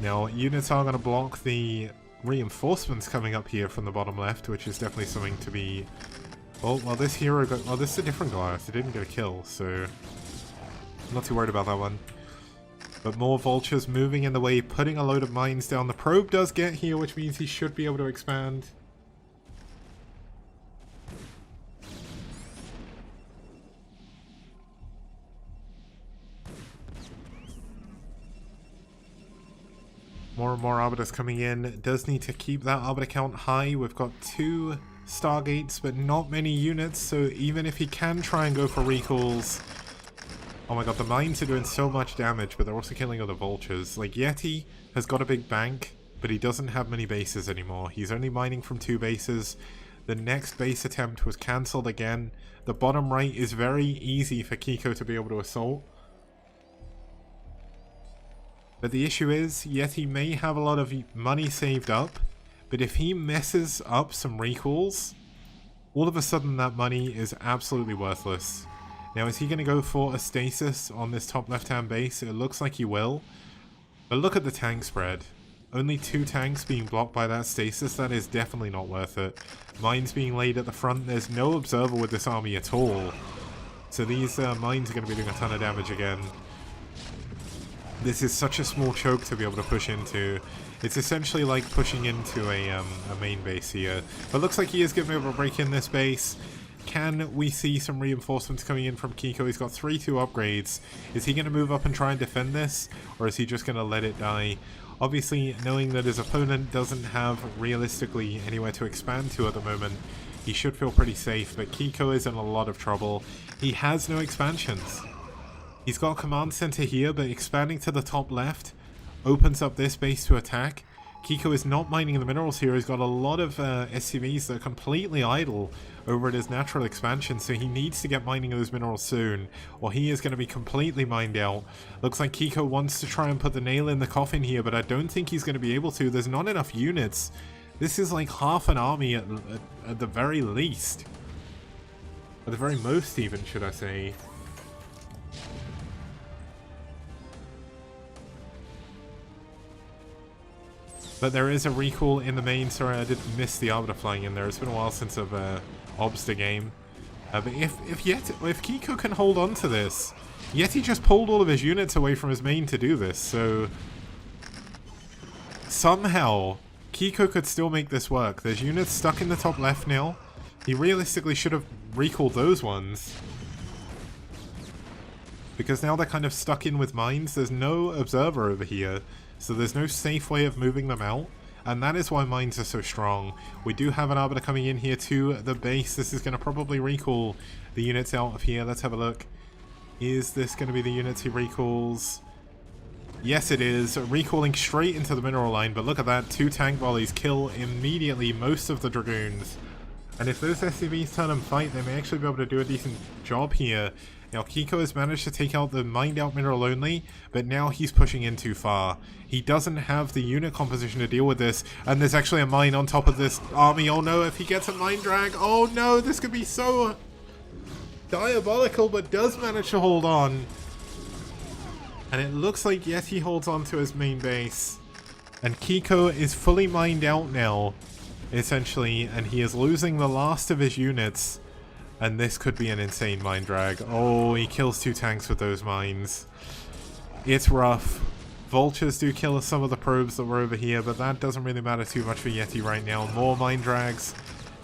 Now, units are going to block the reinforcements coming up here from the bottom left, which is definitely something to be... Oh, well, this hero got... Oh, this is a different Goliath. It didn't get a kill, so... I'm not too worried about that one. But more vultures moving in the way, putting a load of mines down. The probe does get here, which means he should be able to expand. More and more Arbiters coming in. Does need to keep that Arbiter count high. We've got 2 Stargates, but not many units, so even if he can try and go for recalls... Oh my god, the mines are doing so much damage, but they're also killing other vultures. Like, Yeti has got a big bank, but he doesn't have many bases anymore. He's only mining from 2 bases. The next base attempt was cancelled again. The bottom right is very easy for Kiko to be able to assault. But the issue is, Yeti may have a lot of money saved up, but if he messes up some recalls, all of a sudden that money is absolutely worthless. Now, is he going to go for a stasis on this top left-hand base? It looks like he will. But look at the tank spread. Only 2 tanks being blocked by that stasis, that is definitely not worth it. Mines being laid at the front, there's no observer with this army at all. So these mines are going to be doing a ton of damage again. This is such a small choke to be able to push into. It's essentially like pushing into a main base here. But looks like he is going to be able to break in this base. Can we see some reinforcements coming in from Kiko? He's got 3-2 upgrades. Is he going to move up and try and defend this? Or is he just going to let it die? Obviously, knowing that his opponent doesn't have realistically anywhere to expand to at the moment, he should feel pretty safe. But Kiko is in a lot of trouble. He has no expansions. He's got a command center here, but expanding to the top left opens up this base to attack. Kiko is not mining the minerals here. He's got a lot of SCVs that are completely idle over at his natural expansion, so he needs to get mining those minerals soon, or he is going to be completely mined out. Looks like Kiko wants to try and put the nail in the coffin here, but I don't think he's going to be able to. There's not enough units. This is like half an army at the very least. At the very most even, should I say. But there is a recall in the main. Sorry, I did miss the Arbiter flying in there. It's been a while since I've obsed a game. But if Kiko can hold on to this, Yeti just pulled all of his units away from his main to do this. So somehow Kiko could still make this work. There's units stuck in the top left now. He realistically should have recalled those ones, because now they're kind of stuck in with mines. There's no observer over here, so there's no safe way of moving them out, and that is why mines are so strong. We do have an Arbiter coming in here to the base. This is going to probably recall the units out of here. Let's have a look. Is this going to be the units he recalls? Yes, it is. Recalling straight into the mineral line, but look at that. 2 tank volleys kill immediately most of the Dragoons. And if those SCVs turn and fight, they may actually be able to do a decent job here. Now, Kiko has managed to take out the mined out mineral only, but now he's pushing in too far. He doesn't have the unit composition to deal with this, and there's actually a mine on top of this army. Oh no, if he gets a mine drag, oh no, this could be so diabolical, but does manage to hold on. And it looks like Yeti holds on to his main base, and Kiko is fully mined out now, essentially, and he is losing the last of his units. And this could be an insane mine drag. Oh, he kills 2 tanks with those mines. It's rough Vultures do kill some of the probes that were over here, but that doesn't really matter too much for Yeti right now. More Mind Drags.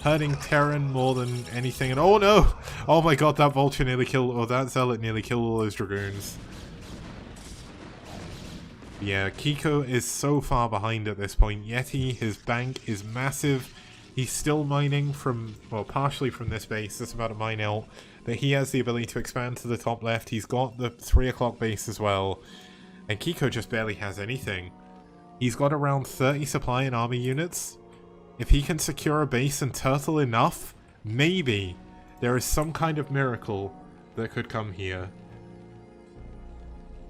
Hurting Terran more than anything. And oh no! Oh my god, that Vulture nearly killed, or that Zealot nearly killed all those Dragoons. Yeah, Kiko is so far behind at this point. Yeti, his bank is massive. He's still mining from, well, partially from this base. That's about to mine out. That he has the ability to expand to the top left. He's got the 3 o'clock base as well. And Kiko just barely has anything. He's got around 30 supply and army units. If he can secure a base and turtle enough, maybe there is some kind of miracle that could come here.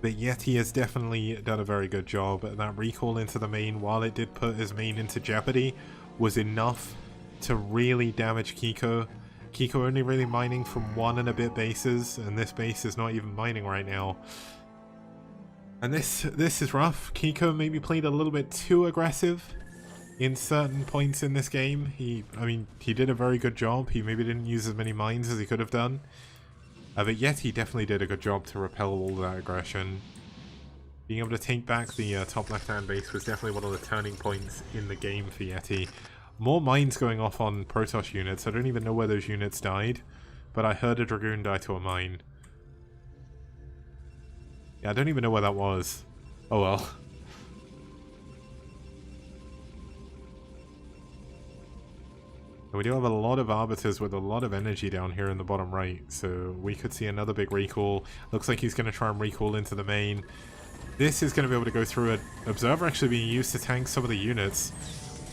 But Yeti has definitely done a very good job. That recall into the main, while it did put his main into jeopardy, was enough to really damage Kiko. Kiko only really mining from 1 and a bit bases, and this base is not even mining right now. And this is rough. Kiko maybe played a little bit too aggressive in certain points in this game. I mean, he did a very good job. He maybe didn't use as many mines as he could have done. But Yeti definitely did a good job to repel all that aggression. Being able to take back the top left-hand base was definitely one of the turning points in the game for Yeti. More mines going off on Protoss units. I don't even know where those units died, but I heard a Dragoon die to a mine. Yeah, I don't even know where that was. Oh well. We do have a lot of Arbiters with a lot of energy down here in the bottom right, so we could see another big recall. Looks like he's going to try and recall into the main. This is going to be able to go through it. Observer actually being used to tank some of the units.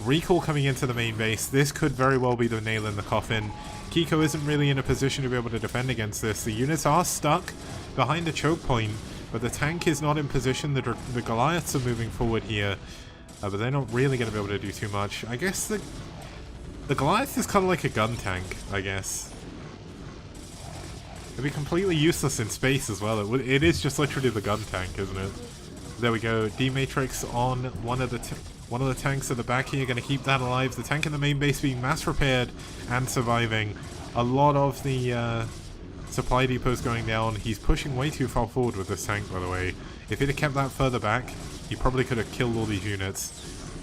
Recall coming into the main base. This could very well be the nail in the coffin. Kiko isn't really in a position to be able to defend against this. The units are stuck behind a choke point, but the tank is not in position. The Goliaths are moving forward here, but they're not really going to be able to do too much. I guess the Goliath is kind of like a gun tank, I guess. It'd be completely useless in space as well. It is just literally the gun tank, isn't it? There we go. D-Matrix on one of the tanks at the back here, going to keep that alive. The tank in the main base being mass repaired and surviving. A lot of the supply depots going down. He's pushing way too far forward with this tank, by the way. If he'd have kept that further back, he probably could have killed all these units.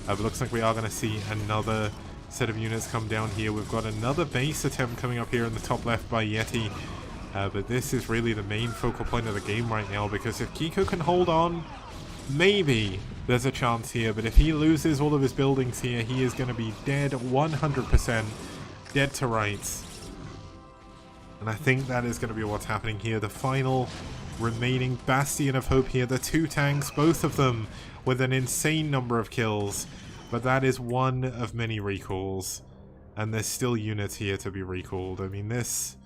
But looks like we are going to see another set of units come down here. We've got another base attempt coming up here in the top left by Yeti. But this is really the main focal point of the game right now, because if Kiko can hold on, maybe there's a chance here. But if he loses all of his buildings here, he is going to be dead 100%, dead to rights. And I think that is going to be what's happening here. The final remaining bastion of hope here. The 2 tanks, both of them with an insane number of kills. But that is one of many recalls. And there's still units here to be recalled. I mean, this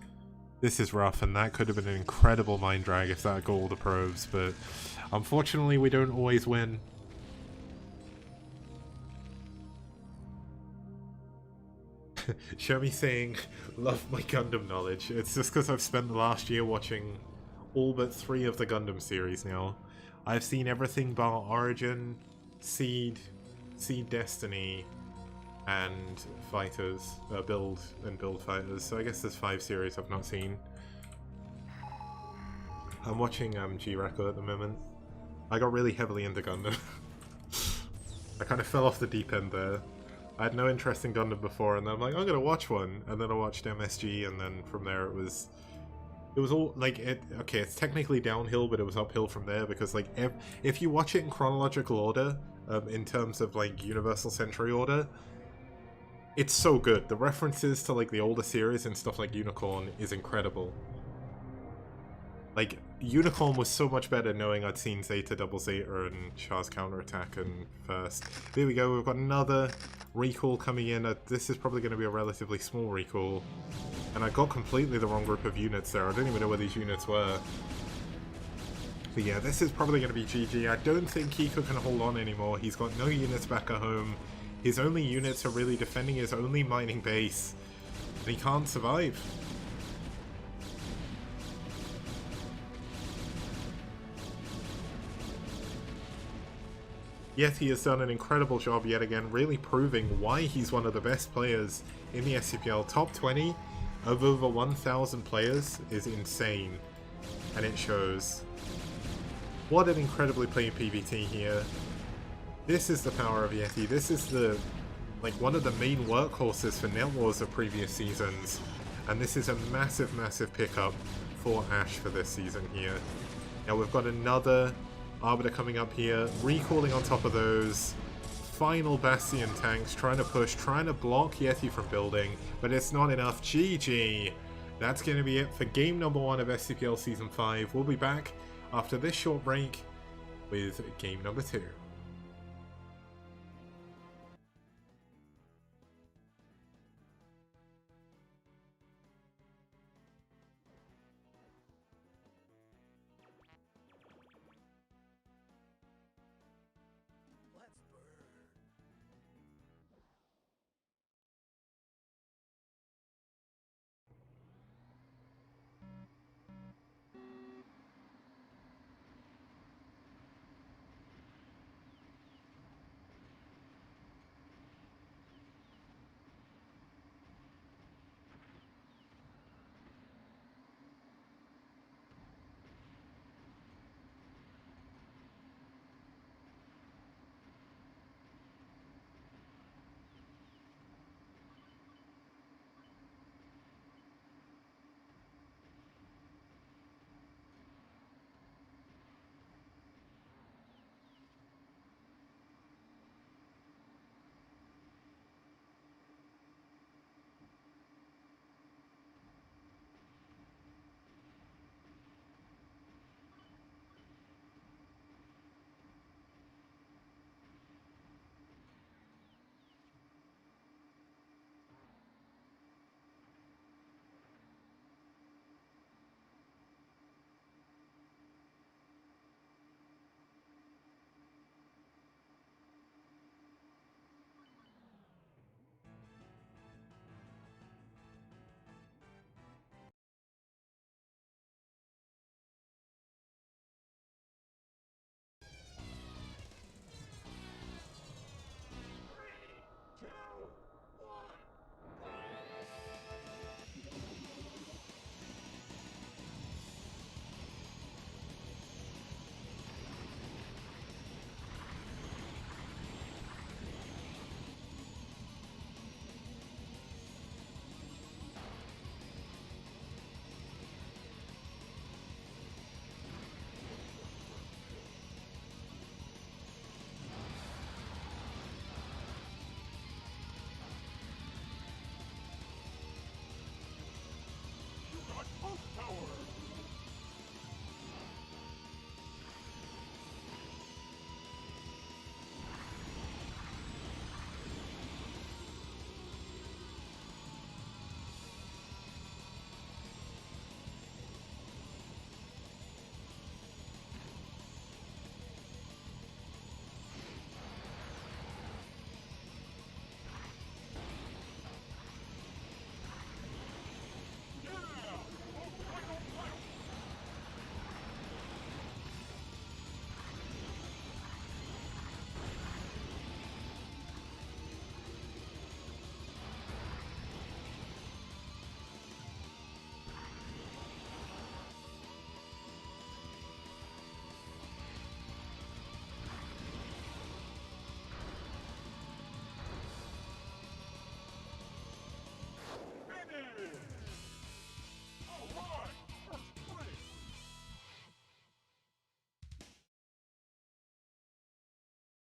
is rough, and that could have been an incredible mind drag if that got all the probes. But unfortunately, we don't always win. Show me saying, love my Gundam knowledge. It's just because I've spent the last year watching all but 3 of the Gundam series now. I've seen everything bar Origin, Seed Destiny, and Fighters, Build Fighters. So I guess there's 5 series I've not seen. I'm watching G-Record at the moment. I got really heavily into Gundam. I kind of fell off the deep end there. I had no interest in Gundam before, and then I'm like, I'm gonna watch one, and then I watched MSG, and then from there it was all like okay, it's technically downhill, but it was uphill from there, because like if you watch it in chronological order, in terms of like Universal Century order, it's so good. The references to like the older series and stuff like Unicorn is incredible. Like, Unicorn was so much better knowing I'd seen Zeta Double Zeta and Char's counterattack and first. There we go, we've got another recall coming in. This is probably going to be a relatively small recall. And I got completely the wrong group of units there. I don't even know where these units were. But yeah, this is probably going to be GG. I don't think Kiko can hold on anymore. He's got no units back at home. His only units are really defending his only mining base. And he can't survive. Yeti has done an incredible job yet again, really proving why he's one of the best players in the STPL. Top 20 of over 1,000 players is insane, and it shows. What an incredibly played PvT here. This is the power of Yeti. This is the one of the main workhorses for Net Wars of previous seasons. And this is a massive, massive pickup for Ashe for this season here. Now we've got another Arbiter coming up here, recalling on top of those. Final Bastion tanks, trying to push, trying to block Yeti from building, but it's not enough. GG! That's going to be it for game number 1 of STPL Season 5. We'll be back after this short break with game number 2.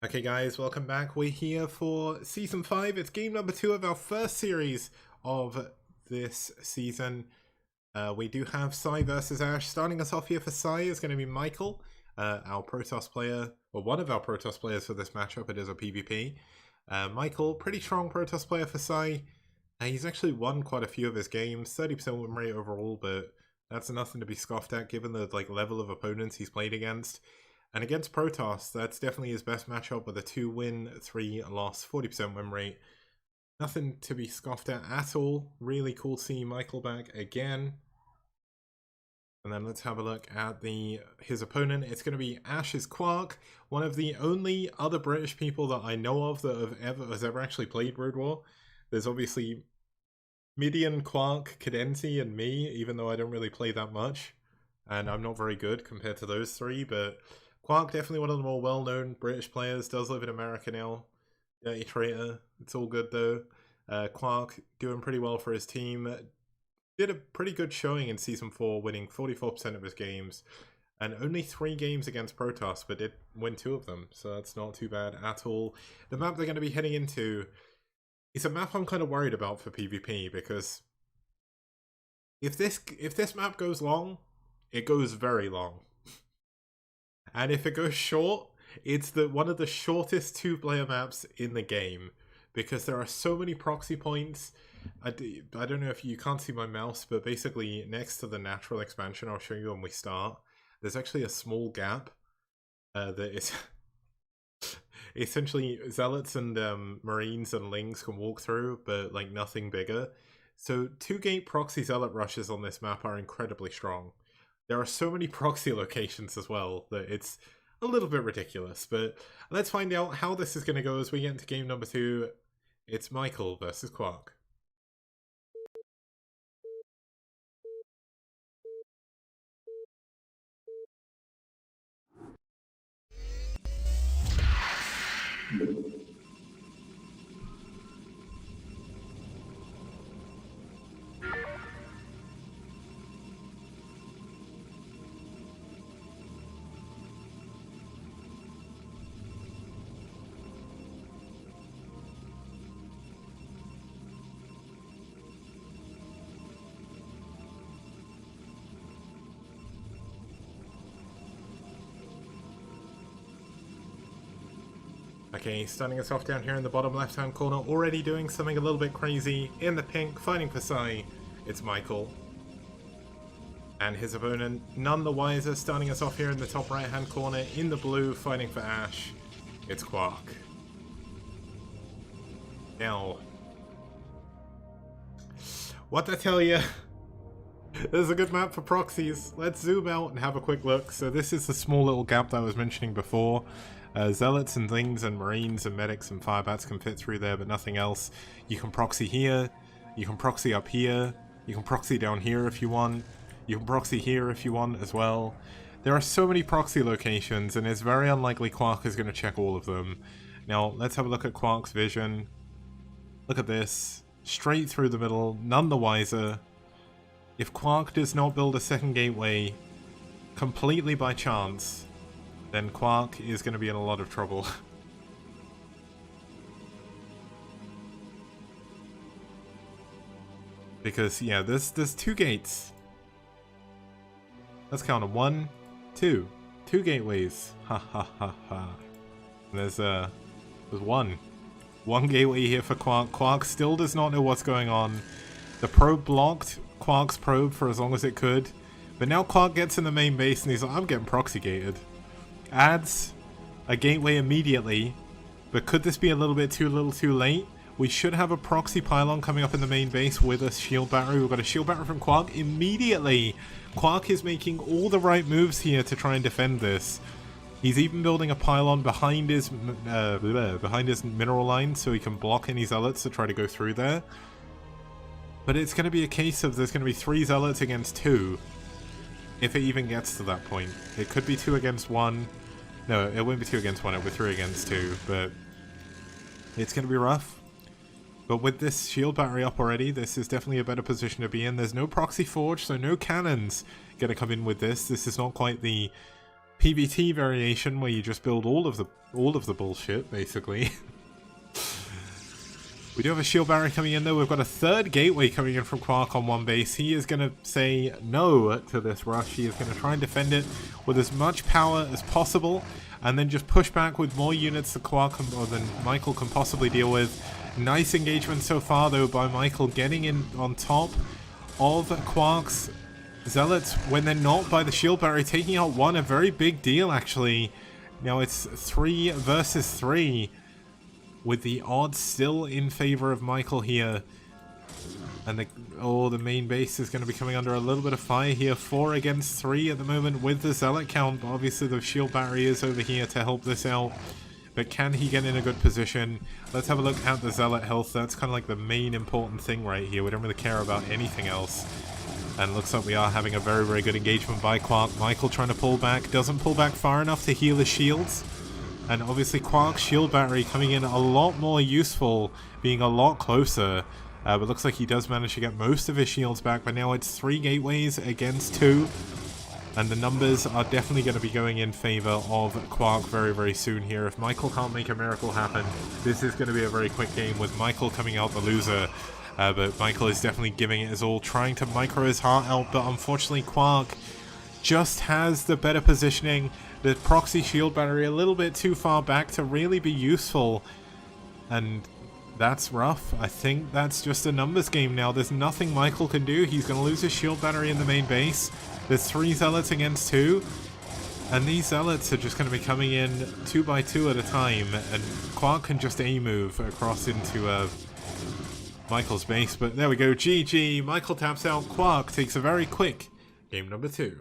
Okay guys, welcome back. We're here for Season 5. It's game number 2 of our first series of this season. We do have Psi versus Ashe. Starting us off here for Psi is going to be Michael, our Protoss player, or one of our Protoss players for this matchup. It is a PvP. Michael, pretty strong Protoss player for Psi. He's actually won quite a few of his games, 30% win rate overall, but that's nothing to be scoffed at given the level of opponents he's played against. And against Protoss, that's definitely his best matchup with a 2-win, 3-loss, 40% win rate. Nothing to be scoffed at all. Really cool seeing Michael back again. And then let's have a look at his opponent. It's going to be Ashe's KwarK, one of the only other British people that I know of that has ever actually played Brood War. There's obviously Midian, KwarK, Cadency, and me, even though I don't really play that much. And I'm not very good compared to those three, but KwarK, definitely one of the more well-known British players, does live in America now. Dirty traitor. It's all good though. KwarK doing pretty well for his team. Did a pretty good showing in Season 4, winning 44% of his games. And only 3 games against Protoss, but did win 2 of them. So that's not too bad at all. The map they're going to be heading into is a map I'm kind of worried about for PvP, because if this map goes long, it goes very long. And if it goes short, it's one of the shortest 2-player maps in the game, because there are so many proxy points. I don't know if you can't see my mouse, but basically next to the natural expansion, I'll show you when we start, there's actually a small gap that is essentially zealots and marines and lings can walk through, but like nothing bigger. So 2-gate proxy zealot rushes on this map are incredibly strong. There are so many proxy locations as well that it's a little bit ridiculous, but let's find out how this is going to go as we get into game number 2. It's Michael versus KwarK. Okay, starting us off down here in the bottom left-hand corner, already doing something a little bit crazy. In the pink, fighting for pSi, it's Michael. And his opponent, none the wiser, starting us off here in the top right-hand corner, in the blue, fighting for Ash, it's KwarK. Now, what I tell you, this is a good map for proxies. Let's zoom out and have a quick look. So this is the small little gap that I was mentioning before. Zealots and things and marines and medics and firebats can fit through there, but nothing else. You can proxy here, you can proxy up here, you can proxy down here if you want, you can proxy here if you want as well. There are so many proxy locations, and it's very unlikely KwarK is going to check all of them. Now, let's have a look at KwarK's vision. Look at this. Straight through the middle, none the wiser. If KwarK does not build a second gateway completely by chance, then KwarK is going to be in a lot of trouble. Because, yeah, there's 2 gates. Let's count them. 1, 2. 2 gateways. Ha ha ha ha. And there's one. 1 gateway here for KwarK. KwarK still does not know what's going on. The probe blocked KwarK's probe for as long as it could. But now KwarK gets in the main base and he's like, I'm getting proxy gated. Adds a gateway immediately, but could this be a little bit too late? We should have a proxy pylon coming up in the main base with a shield battery. We've got a shield battery from KwarK immediately. KwarK is making all the right moves here to try and defend this. He's even building a pylon behind his mineral line so he can block any zealots to try to go through there. But it's going to be a case of there's going to be 3 zealots against 2. If it even gets to that point. It could be 2 against 1. No, it wouldn't be 2 against 1, it would be 3 against 2, but it's going to be rough. But with this shield battery up already, this is definitely a better position to be in. There's no proxy forge, so no cannons going to come in with this. This is not quite the PvT variation where you just build all of the bullshit, basically. We do have a shield barrier coming in though. We've got a 3rd gateway coming in from KwarK on 1 base. He is going to say no to this rush. He is going to try and defend it with as much power as possible, and then just push back with more units than than Michael can possibly deal with. Nice engagement so far though by Michael, getting in on top of KwarK's zealots when they're not by the shield barrier, taking out 1. A very big deal actually. Now it's 3 versus 3. With the odds still in favor of Michael here. And the main base is going to be coming under a little bit of fire here. 4 against 3 at the moment with the zealot count. But obviously the shield battery is over here to help this out. But can he get in a good position? Let's have a look at the zealot health. That's kind of like the main important thing right here. We don't really care about anything else. And looks like we are having a very, very good engagement by KwarK. Michael trying to pull back, doesn't pull back far enough to heal his shields. And obviously KwarK's shield battery coming in a lot more useful, being a lot closer. But looks like he does manage to get most of his shields back, but now it's 3 gateways against 2. And the numbers are definitely going to be going in favor of KwarK very, very soon here. If Michael can't make a miracle happen, this is going to be a very quick game with Michael coming out the loser. But Michael is definitely giving it his all, trying to micro his heart out, but unfortunately KwarK just has the better positioning. The proxy shield battery a little bit too far back to really be useful. And that's rough. I think that's just a numbers game now. There's nothing Michael can do. He's going to lose his shield battery in the main base. There's 3 zealots against 2. And these zealots are just going to be coming in 2 by 2 at a time. And KwarK can just A-move across into Michael's base. But there we go. GG. Michael taps out. KwarK takes a very quick game number 2.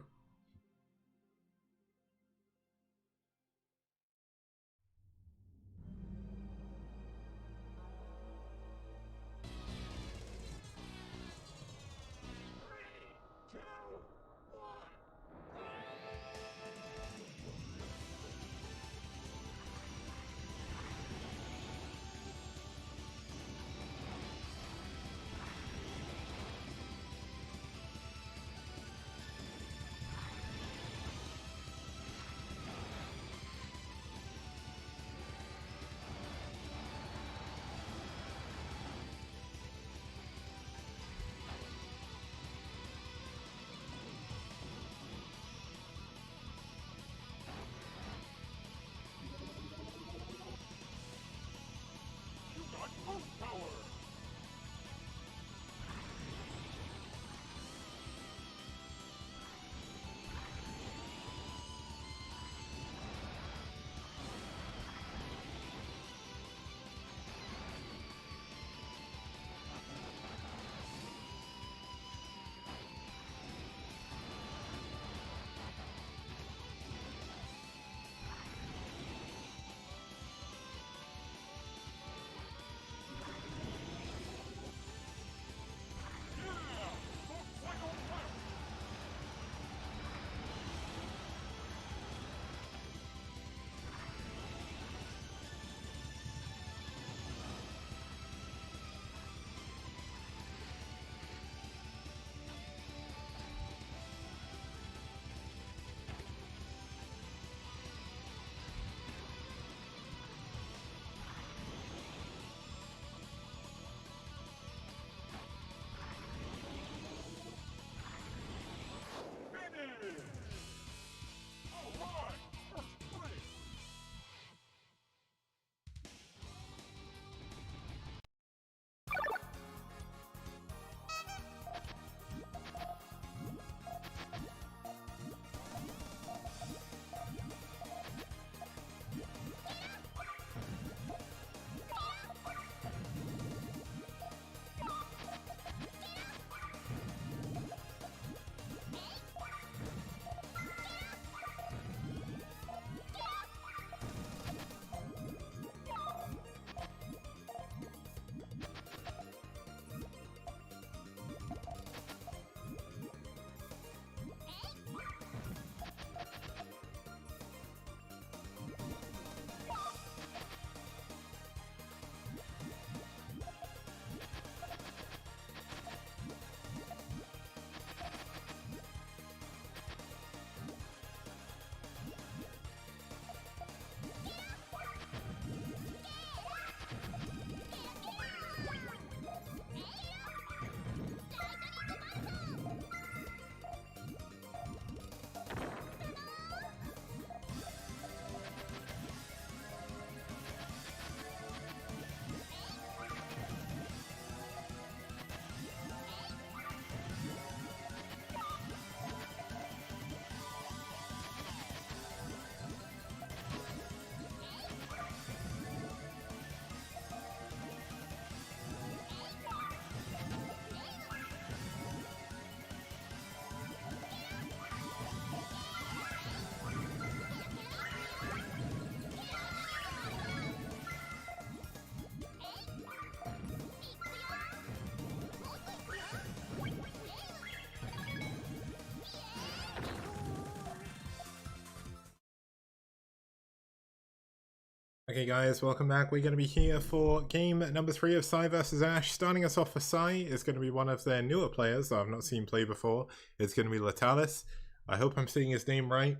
Okay guys, welcome back. We're going to be here for game number 3 of pSi vs Ash. Starting us off for pSi is going to be one of their newer players that I've not seen play before. It's going to be Letalis. I hope I'm saying his name right.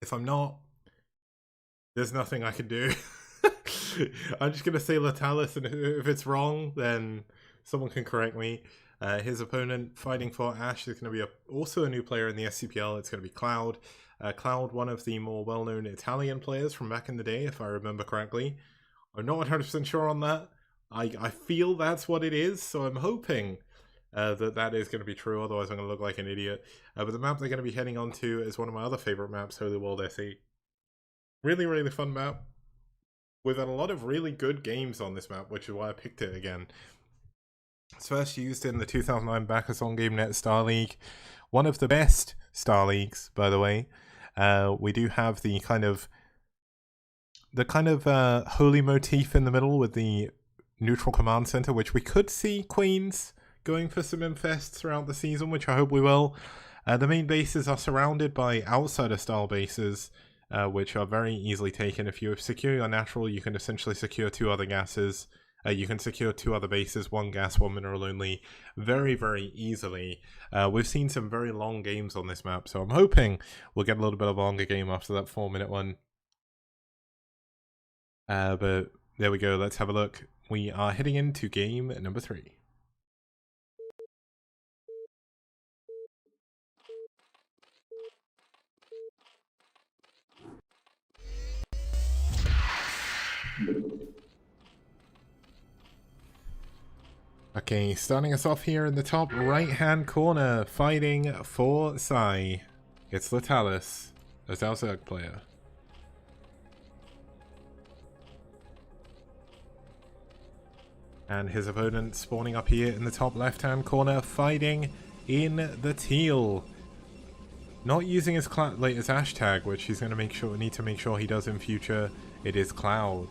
If I'm not, there's nothing I can do. I'm just going to say Letalis, and if it's wrong, then someone can correct me. His opponent fighting for Ash is going to be also a new player in the STPL. It's going to be Cloud. Cloud, one of the more well-known Italian players from back in the day, if I remember correctly. I'm not 100% sure on that. I feel that's what it is, so I'm hoping that is going to be true, otherwise I'm going to look like an idiot. But the map they're going to be heading on to is one of my other favorite maps, Holy World SE. Really, really fun map. We've had a lot of really good games on this map, which is why I picked it again. It's first used in the 2009 Backers-on Game Net Star League. One of the best Star Leagues, by the way. We do have the kind of holy motif in the middle with the neutral command center, which we could see Queens going for some infests throughout the season, which I hope we will. The main bases are surrounded by outsider style bases, which are very easily taken. If you secure your natural, you can essentially secure 2 other gases. You can secure 2 other bases, 1 gas, 1 mineral only, very, very easily. We've seen some very long games on this map, so I'm hoping we'll get a little bit of a longer game after that 4-minute one. But there we go, let's have a look. We are heading into game number 3. Okay, starting us off here in the top right-hand corner, fighting for pSi. It's Letalis, a Zerg player. And his opponent spawning up here in the top left-hand corner, fighting in the teal. Not using his latest hashtag, which he's going to need to make sure he does in future. It is Cloud.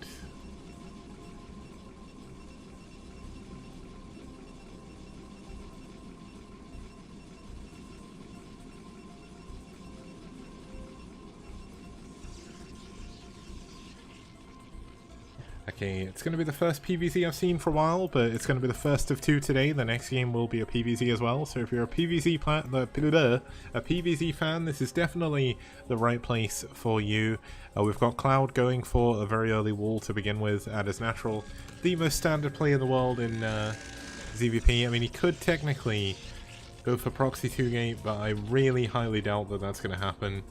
Okay, it's going to be the first PvZ I've seen for a while, but it's going to be the first of 2 today. The next game will be a PvZ as well, so if you're a PvZ fan, this is definitely the right place for you. We've got Cloud going for a very early wall to begin with at his natural. The most standard play in the world in ZvP. I mean, he could technically go for proxy 2-gate, but I really highly doubt that that's going to happen.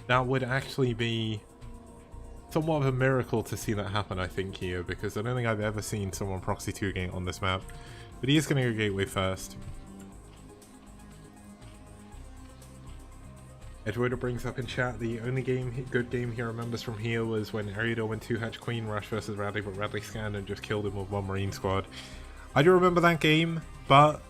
That would actually be somewhat of a miracle to see that happen, I think, here, because I don't think I've ever seen someone proxy 2-gate on this map. But he is going to go gateway first. Edgewater brings up in chat, the only good game he remembers from here was when Ariador went 2-hatch Queen Rush versus Radley, but Radley scanned and just killed him with 1 Marine squad. I do remember that game, but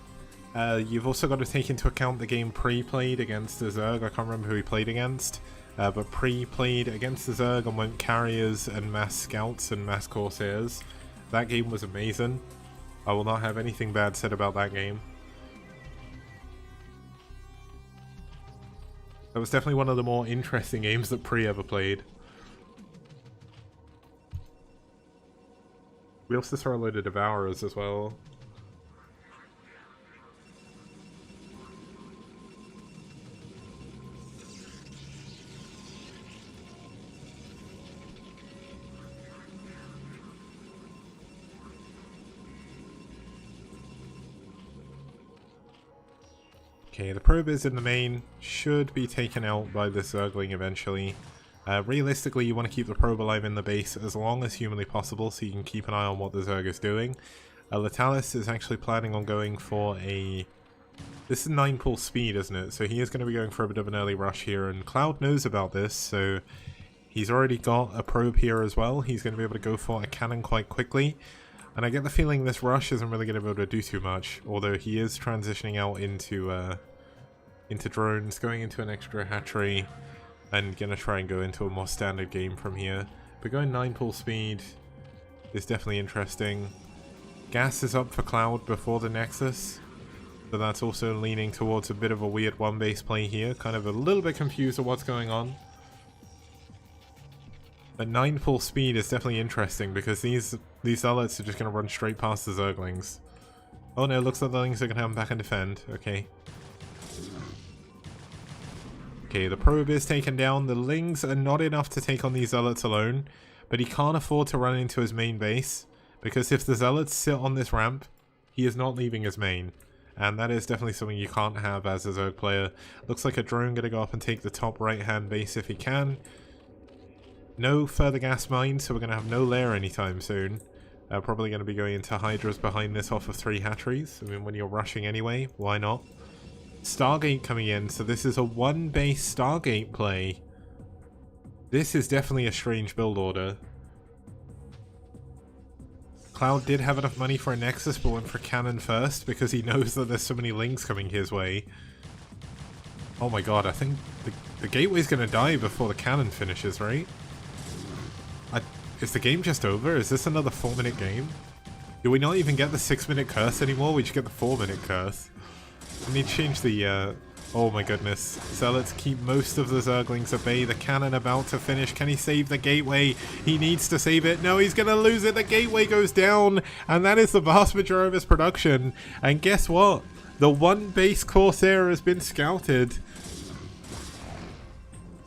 you've also got to take into account the game pre-played against the Zerg. I can't remember who he played against. But pre-played against the Zerg and went carriers and mass scouts and mass corsairs. That game was amazing. I will not have anything bad said about that game. That was definitely one of the more interesting games that Pre ever played. We also saw a load of Devourers as well. Okay, the probe is in the main, should be taken out by the Zergling eventually. Realistically, you want to keep the probe alive in the base as long as humanly possible so you can keep an eye on what the Zerg is doing. Letalis is actually planning on going for a... This is 9 pull speed, isn't it? So he is going to be going for a bit of an early rush here, and Cloud knows about this, so he's already got a probe here as well. He's going to be able to go for a cannon quite quickly. And I get the feeling this rush isn't really going to be able to do too much, although he is transitioning out into drones, going into an extra hatchery, and going to try and go into a more standard game from here. But going 9 pull speed is definitely interesting. Gas is up for Cloud before the Nexus, but that's also leaning towards a bit of a weird 1-base play here. Kind of a little bit confused of what's going on. But 9 full speed is definitely interesting because these zealots are just going to run straight past the zerglings. Oh no, looks like the lings are going to come back and defend. Okay. Okay, the probe is taken down. The lings are not enough to take on these zealots alone, but he can't afford to run into his main base because if the zealots sit on this ramp, he is not leaving his main. And that is definitely something you can't have as a Zerg player. Looks like a drone going to go up and take the top right-hand base if he can. No further gas mines, so we're going to have no lair anytime soon. Probably going to be going into Hydras behind this off of 3 hatcheries. I mean, when you're rushing anyway, why not? Stargate coming in, so this is a 1-base Stargate play. This is definitely a strange build order. Cloud did have enough money for a Nexus, but went for Cannon first because he knows that there's so many links coming his way. Oh my god, I think the gateway's gonna die before the cannon finishes, right? Is the game just over? Is this another 4-minute game? Do we not even get the 6-minute curse anymore? We just get the 4-minute curse. I need to change the, oh my goodness. So let's keep most of the Zerglings at bay. The cannon about to finish. Can he save the gateway? He needs to save it. No, he's gonna lose it. The gateway goes down. And that is the vast majority of his production. And guess what? The 1-base Corsair has been scouted.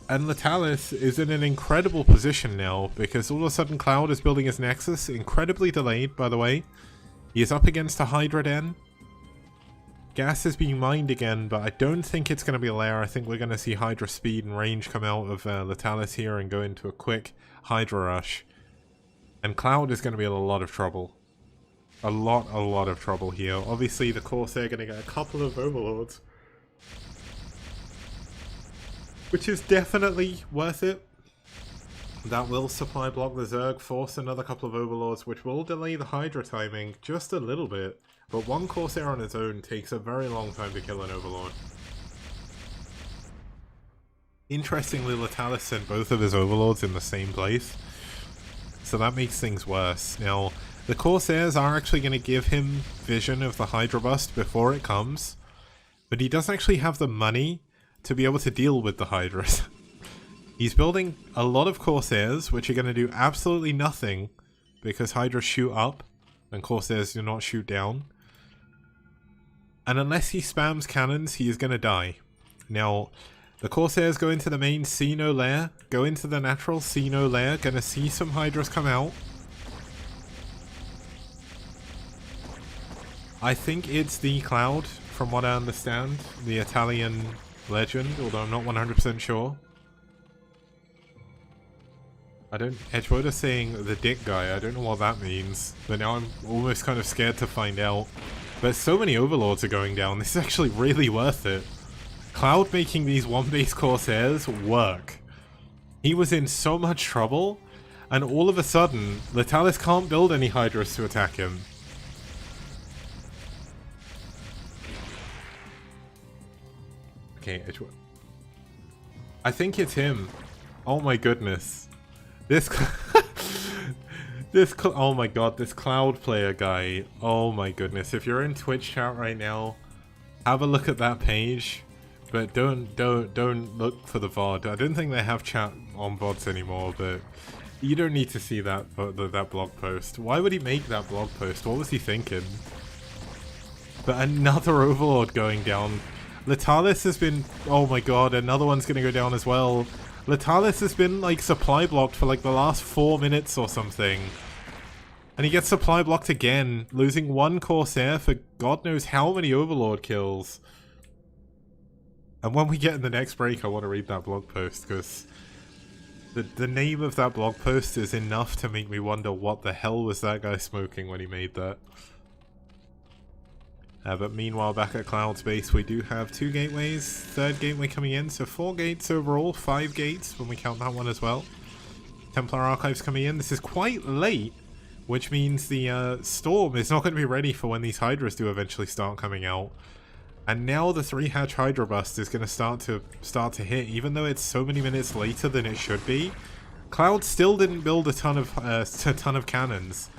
And Letalis is in an incredible position now, because all of a sudden Cloud is building his Nexus, incredibly delayed, by the way. He is up against a Hydra Den. Gas is being mined again, but I don't think it's going to be a lair. I think we're going to see Hydra speed and range come out of Letalis here and go into a quick Hydra rush. And Cloud is going to be in a lot of trouble. A lot of trouble here. Obviously, the Corsair are going to get a couple of Overlords, which is definitely worth it. That will supply block the Zerg, force another couple of Overlords, which will delay the Hydra timing just a little bit. But one Corsair on its own takes a very long time to kill an Overlord. Interestingly, Letalis sent both of his Overlords in the same place, so that makes things worse. Now, the Corsairs are actually going to give him vision of the Hydra bust before it comes, but he doesn't actually have the money to be able to deal with the Hydras. He's building a lot of Corsairs, which are going to do absolutely nothing, because Hydras shoot up, and Corsairs do not shoot down. And unless he spams cannons, he is going to die. Now, the Corsairs go into the main, see no lair, go into the natural, see no lair, gonna see some Hydras come out. I think it's the Cloud, from what I understand, the Italian legend, although I'm not 100% sure. Edgewater's saying the dick guy, I don't know what that means, but now I'm almost kind of scared to find out. But so many Overlords are going down, this is actually really worth it. Cloud making these 1-base Corsairs work. He was in so much trouble, and all of a sudden, Letalis can't build any Hydras to attack him. Okay, I think it's him. Oh my goodness. Oh my god, this Cloud player guy. Oh my goodness. If you're in Twitch chat right now, have a look at that page, but don't look for the VOD. I don't think they have chat on VODs anymore, but you don't need to see that blog post. Why would he make that blog post? What was he thinking? But another Overlord going down. Letalis has been, oh my god, another one's gonna go down as well. Letalis has been like supply blocked for like the last 4 minutes or something. And he gets supply blocked again, losing one Corsair for god knows how many Overlord kills. And when we get in the next break, I want to read that blog post, because the name of that blog post is enough to make me wonder what the hell was that guy smoking when he made that. But meanwhile, back at Cloud's base, we do have 2 gateways, 3rd gateway coming in, so 4 gates overall, 5 gates when we count that one as well. Templar Archives coming in. This is quite late, which means the Storm is not going to be ready for when these Hydras do eventually start coming out. And now the 3-hatch Hydra bust is going to start to hit, even though it's so many minutes later than it should be. Cloud still didn't build a ton of cannons.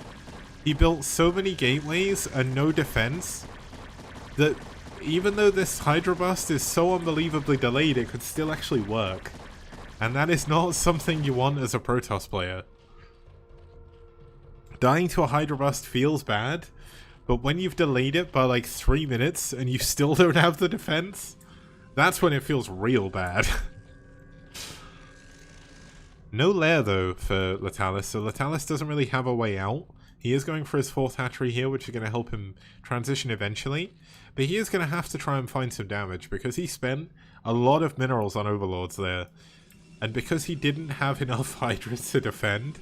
He built so many gateways and no defense that even though this Hydra bust is so unbelievably delayed, it could still actually work. And that is not something you want as a Protoss player. Dying to a Hydra Bust feels bad, but when you've delayed it by like 3 minutes and you still don't have the defense, that's when it feels real bad. No lair though for Letalis, so Letalis doesn't really have a way out. He is going for his 4th hatchery here, which is going to help him transition eventually. But he is going to have to try and find some damage because he spent a lot of minerals on Overlords there. And because he didn't have enough Hydras to defend,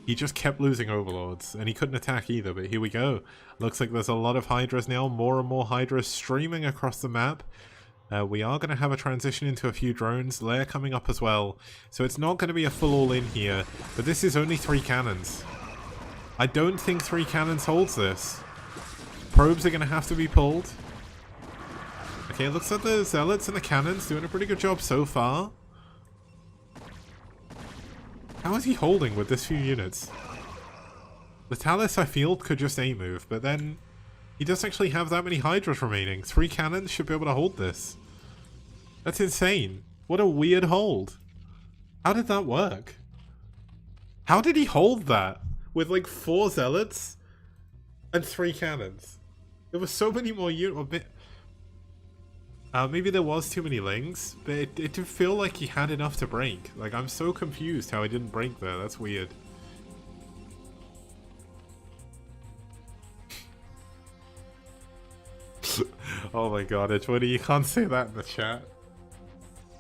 he just kept losing Overlords. And he couldn't attack either, but here we go. Looks like there's a lot of Hydras now, more and more Hydras streaming across the map. We are going to have a transition into a few drones, lair coming up as well. So it's not going to be a full all-in here, but this is only 3 cannons. I don't think 3 cannons holds this. Probes are going to have to be pulled. Okay, it looks like the Zealots and the cannons doing a pretty good job so far. How is he holding with this few units? Letalis, I feel, could just A-move, but then he doesn't actually have that many Hydras remaining. 3 cannons should be able to hold this. That's insane. What a weird hold. How did that work? How did he hold that? With like 4 Zealots and 3 cannons. There were so many more units. Maybe there was too many Lings, but it did feel like he had enough to break. Like, I'm so confused how he didn't break there. That's weird. Oh my god, Edgewoody, you can't say that in the chat.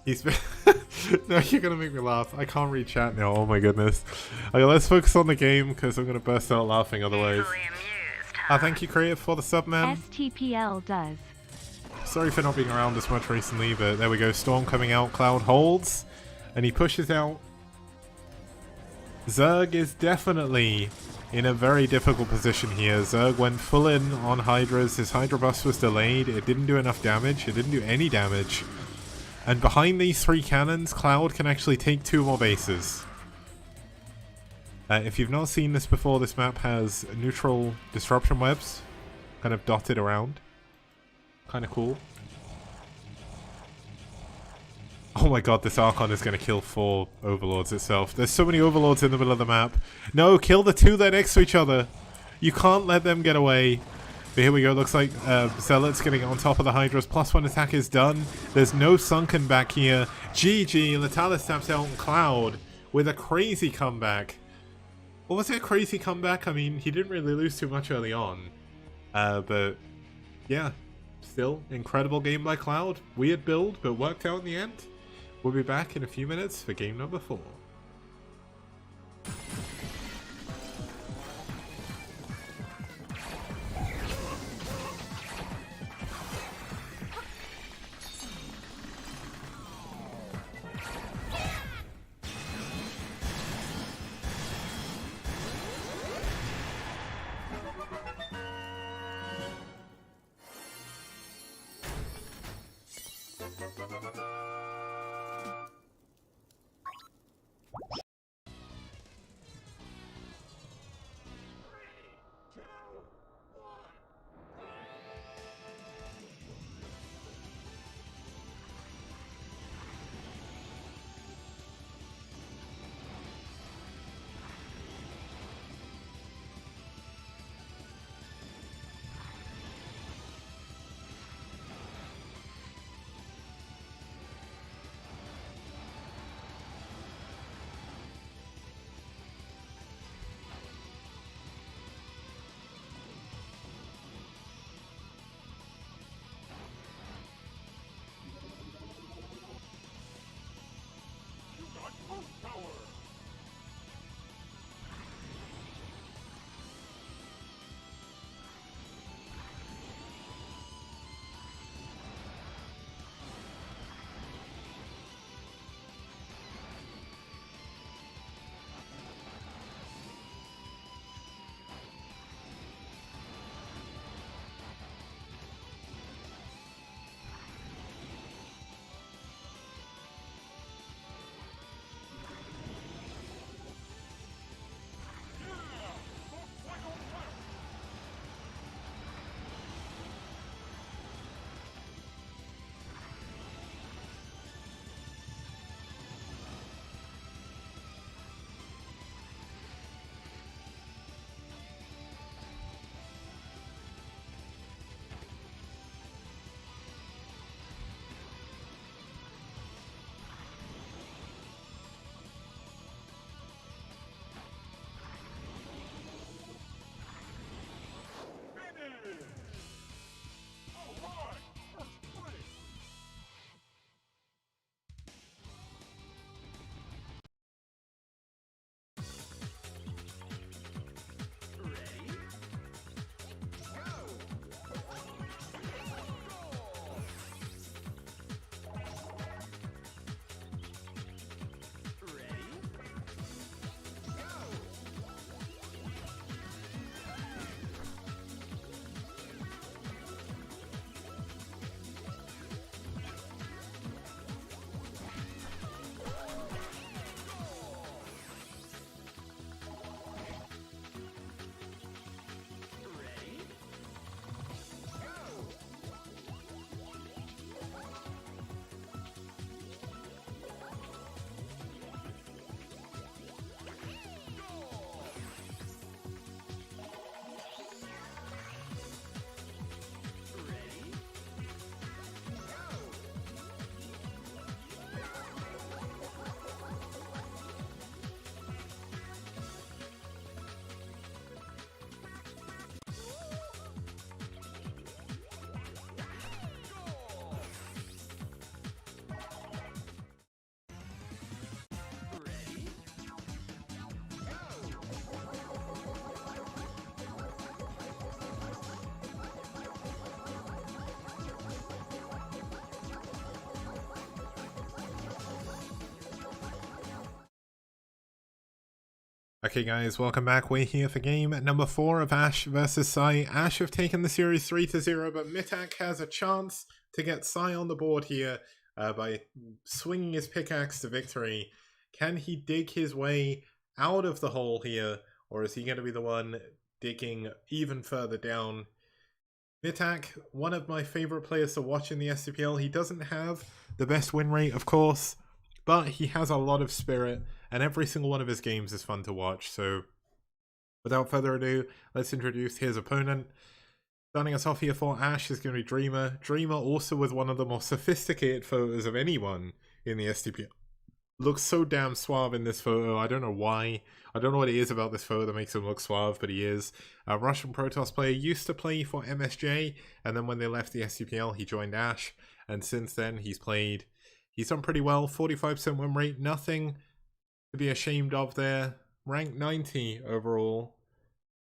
He's been... No, you're gonna make me laugh. I can't read chat now, oh my goodness. Okay, let's focus on the game, because I'm gonna burst out laughing otherwise. Thank you, Creative, for the sub, man. STPL does. Sorry for not being around this much recently, but there we go. Storm coming out, Cloud holds, and he pushes out. Zerg is definitely in a very difficult position here. Zerg went full in on Hydras. His Hydra Bust was delayed. It didn't do enough damage. It didn't do any damage. And behind these 3 cannons, Cloud can actually take 2 more bases. If you've not seen this before, this map has neutral disruption webs kind of dotted around. Kind of cool. Oh my god, this Archon is going to kill 4 Overlords itself. There's so many Overlords in the middle of the map. No, kill the 2 that are next to each other. You can't let them get away. But here we go. Looks like Zealot's getting on top of the Hydras. +1 attack is done. There's no Sunken back here. GG. Letalis taps out on Cloud with a crazy comeback. What was it, a crazy comeback? I mean, he didn't really lose too much early on. But yeah. Still, incredible game by Cloud. Weird build, but worked out in the end. We'll be back in a few minutes for game number 4. Okay guys, welcome back. We're here for game number 4 of Ash versus Psi. Ash have taken the series 3-0, but mitak has a chance to get Psi on the board here by swinging his pickaxe to victory. Can he dig his way out of the hole here, or is he going to be the one digging even further down? mitak, one of my favorite players to watch in the STPL. He doesn't have the best win rate, of course, but he has a lot of spirit, and every single one of his games is fun to watch. So, without further ado, let's introduce his opponent. Starting us off here for Ash is going to be Dreamer. Dreamer also with one of the more sophisticated photos of anyone in the STPL. Looks so damn suave in this photo. I don't know why. I don't know what it is about this photo that makes him look suave, but he is. A Russian Protoss player, used to play for MSJ, and then when they left the STPL, he joined Ash, and since then he's done pretty well. 45% win rate, nothing to be ashamed of there. Rank 90 overall.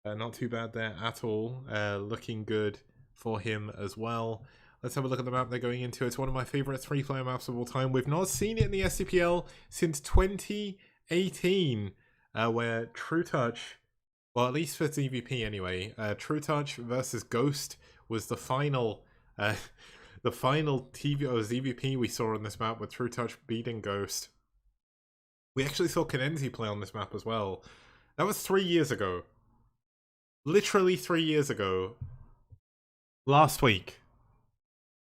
Not too bad there at all. Looking good for him as well. Let's have a look at the map they're going into. It's one of my favorite 3-player maps of all time. We've not seen it in the STPL since 2018, where True Touch, well, at least for ZvP anyway, True Touch versus Ghost was the final ZvP we saw on this map, with True Touch beating Ghost. We actually saw Kenenzi play on this map as well. That was 3 years ago. Literally 3 years ago. Last week.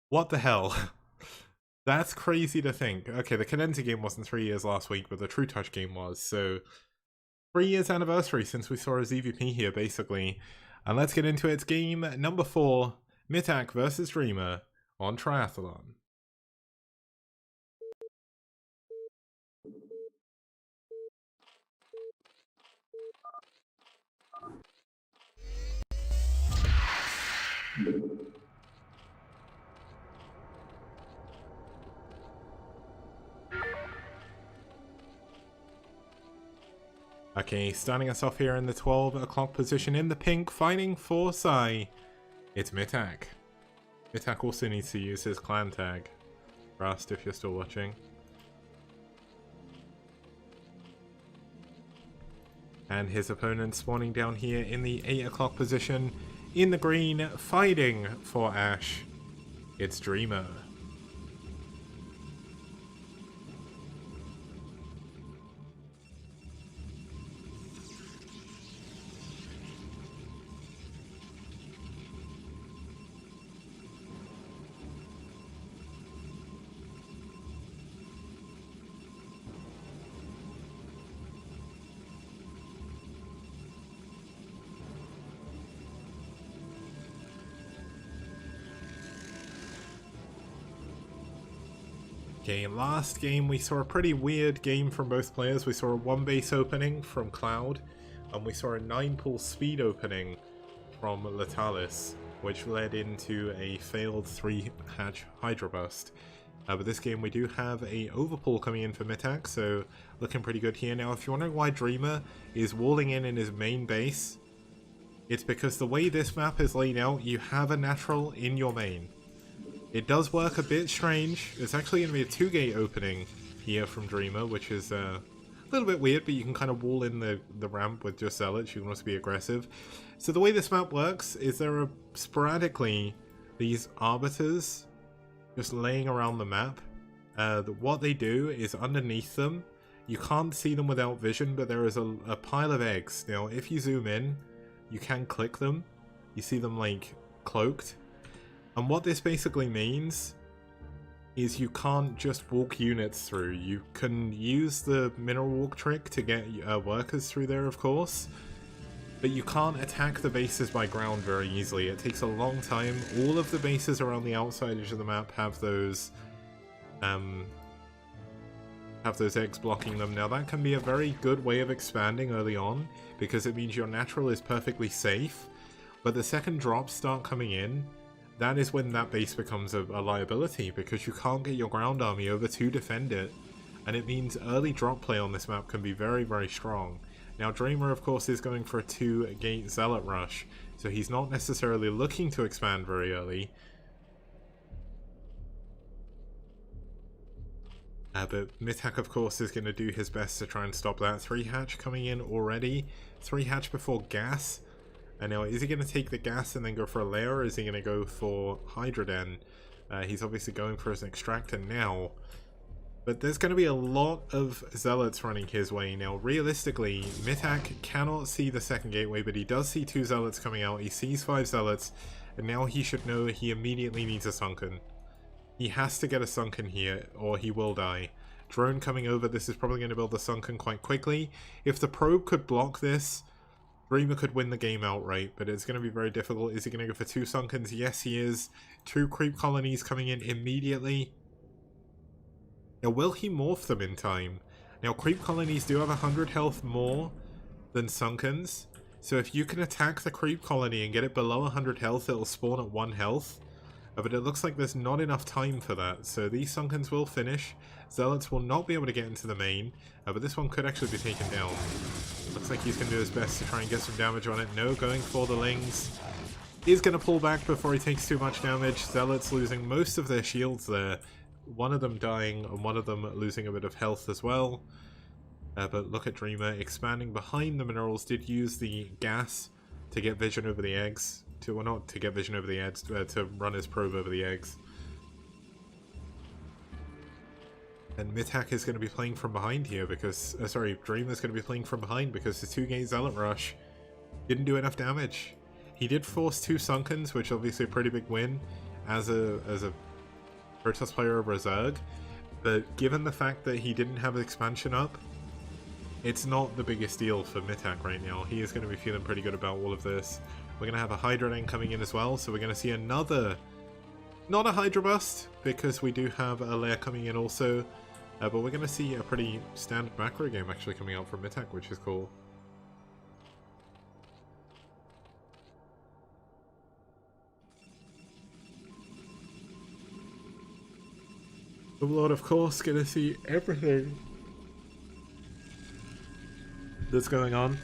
What the hell? That's crazy to think. Okay, the Kenenzi game wasn't 3 years last week, but the True Touch game was. So, 3 years anniversary since we saw a ZvP here, basically. And let's get into it. It's game number 4, mitak versus Dreamer on Traithlon. Okay, starting us off here in the 12 o'clock position in the pink, fighting for Psi. It's mitak. mitak also needs to use his clan tag. Rust, if you're still watching. And his opponent spawning down here in the 8 o'clock position in the green, fighting for Ash. It's Dreamer. Okay, last game we saw a pretty weird game from both players. We saw a 1-base opening from Cloud, and we saw a 9-pull speed opening from Letalis, which led into a failed 3-hatch Hydra Bust. But this game we do have a overpull coming in for mitak, so looking pretty good here. Now, if you're wondering why Dreamer is walling in his main base, it's because the way this map is laid out, you have a natural in your main. It does work a bit strange. It's actually going to be a 2-gate opening here from Dreamer, which is a little bit weird, but you can kind of wall in the ramp with just Zealots. You can also be aggressive. So the way this map works is there are sporadically these Arbiters just laying around the map. What they do is underneath them, you can't see them without vision, but there is a pile of eggs. Now, if you zoom in, you can click them. You see them, like, cloaked. And what this basically means is you can't just walk units through. You can use the mineral walk trick to get workers through there, of course, but you can't attack the bases by ground very easily. It takes a long time. All of the bases around the outside edge of the map have those eggs blocking them. Now, that can be a very good way of expanding early on, because it means your natural is perfectly safe, but the second drops start coming in, that is when that base becomes a liability, because you can't get your ground army over to defend it, and it means early drop play on this map can be very, very strong. Now, Dreamer, of course, is going for a 2-gate Zealot rush, so he's not necessarily looking to expand very early. But mitak, of course, is going to do his best to try and stop that. 3 hatch coming in already. 3 hatch before gas. And now, is he going to take the gas and then go for a layer, or is he going to go for Hydroden? He's obviously going for his extractor now. But there's going to be a lot of zealots running his way. Now, realistically, mitak cannot see the second gateway, but he does see 2 zealots coming out. He sees 5 zealots, and now he should know he immediately needs a sunken. He has to get a sunken here, or he will die. Drone coming over, this is probably going to build the sunken quite quickly. If the probe could block this, Dreamer could win the game outright, but it's going to be very difficult. Is he going to go for 2 sunkens? Yes, he is. 2 creep colonies coming in immediately. Now, will he morph them in time? Now, creep colonies do have 100 health more than sunkens. So if you can attack the creep colony and get it below 100 health, it'll spawn at 1 health. But it looks like there's not enough time for that. So these sunkens will finish. Zealots will not be able to get into the main. But this one could actually be taken down. Looks like he's going to do his best to try and get some damage on it. No, going for the lings. He's going to pull back before he takes too much damage. Zealots losing most of their shields there. One of them dying and one of them losing a bit of health as well. But look at Dreamer expanding behind the minerals. Did use the gas to get vision over the eggs. Well, not to get vision over the eggs, to run his probe over the eggs. And mitak is going to be playing from behind here because... sorry, Dreamer's going to be playing from behind because the 2-gate Zealot Rush didn't do enough damage. He did force 2 sunkens, which obviously a pretty big win as a Protoss player over a Zerg. But given the fact that he didn't have expansion up, it's not the biggest deal for mitak right now. He is going to be feeling pretty good about all of this. We're going to have a Hydra Lane coming in as well, so we're going to see another... Not a Hydra Bust, because we do have a layer coming in also, but we're going to see a pretty standard macro game actually coming out from mitak, which is cool. Overlord, of course, going to see everything that's going on.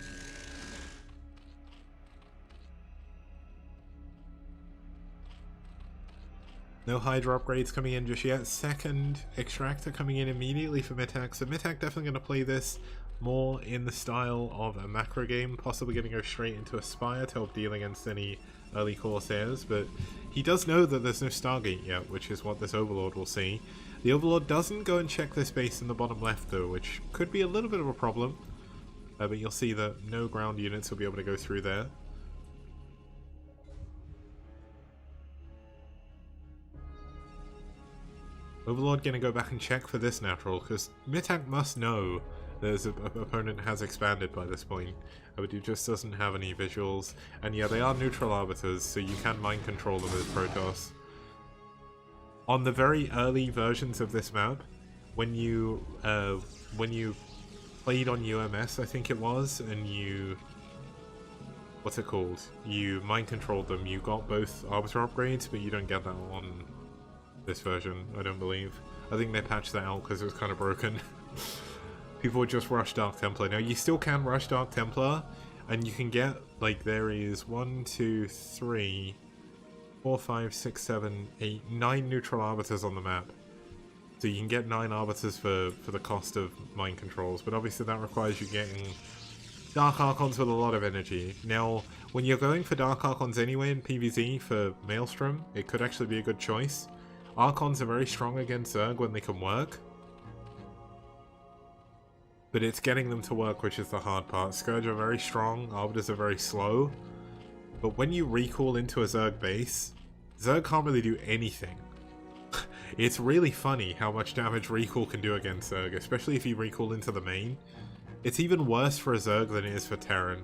No Hydra upgrades coming in just yet. Second extractor coming in immediately for mitak. So mitak definitely going to play this more in the style of a macro game. Possibly going to go straight into Aspire to help deal against any early Corsairs. But he does know that there's no Stargate yet, which is what this Overlord will see. The Overlord doesn't go and check this base in the bottom left though, which could be a little bit of a problem. But you'll see that no ground units will be able to go through there. Overlord going to go back and check for this natural, because mitak must know that his opponent has expanded by this point, but he just doesn't have any visuals. And yeah, they are neutral arbiters, so you can mind control them as Protoss. On the very early versions of this map, when you played on UMS, I think it was, and you... what's it called? You mind controlled them, you got both arbiter upgrades, but you don't get that on this version, I don't believe. I think they patched that out because it was kind of broken. People would just rush Dark Templar. Now, you still can rush Dark Templar, and you can get, like, there is 1, 2, 3, 4, 5, 6, 7, 8, 9 neutral arbiters on the map. So you can get 9 arbiters for the cost of mind controls, but obviously that requires you getting Dark Archons with a lot of energy. Now, when you're going for Dark Archons anyway in PvZ for Maelstrom, it could actually be a good choice. Archons are very strong against Zerg when they can work, but it's getting them to work which is the hard part. Scourge are very strong, Arbiters are very slow, but when you recall into a Zerg base, Zerg can't really do anything. It's really funny how much damage recall can do against Zerg, especially if you recall into the main. It's even worse for a Zerg than it is for Terran.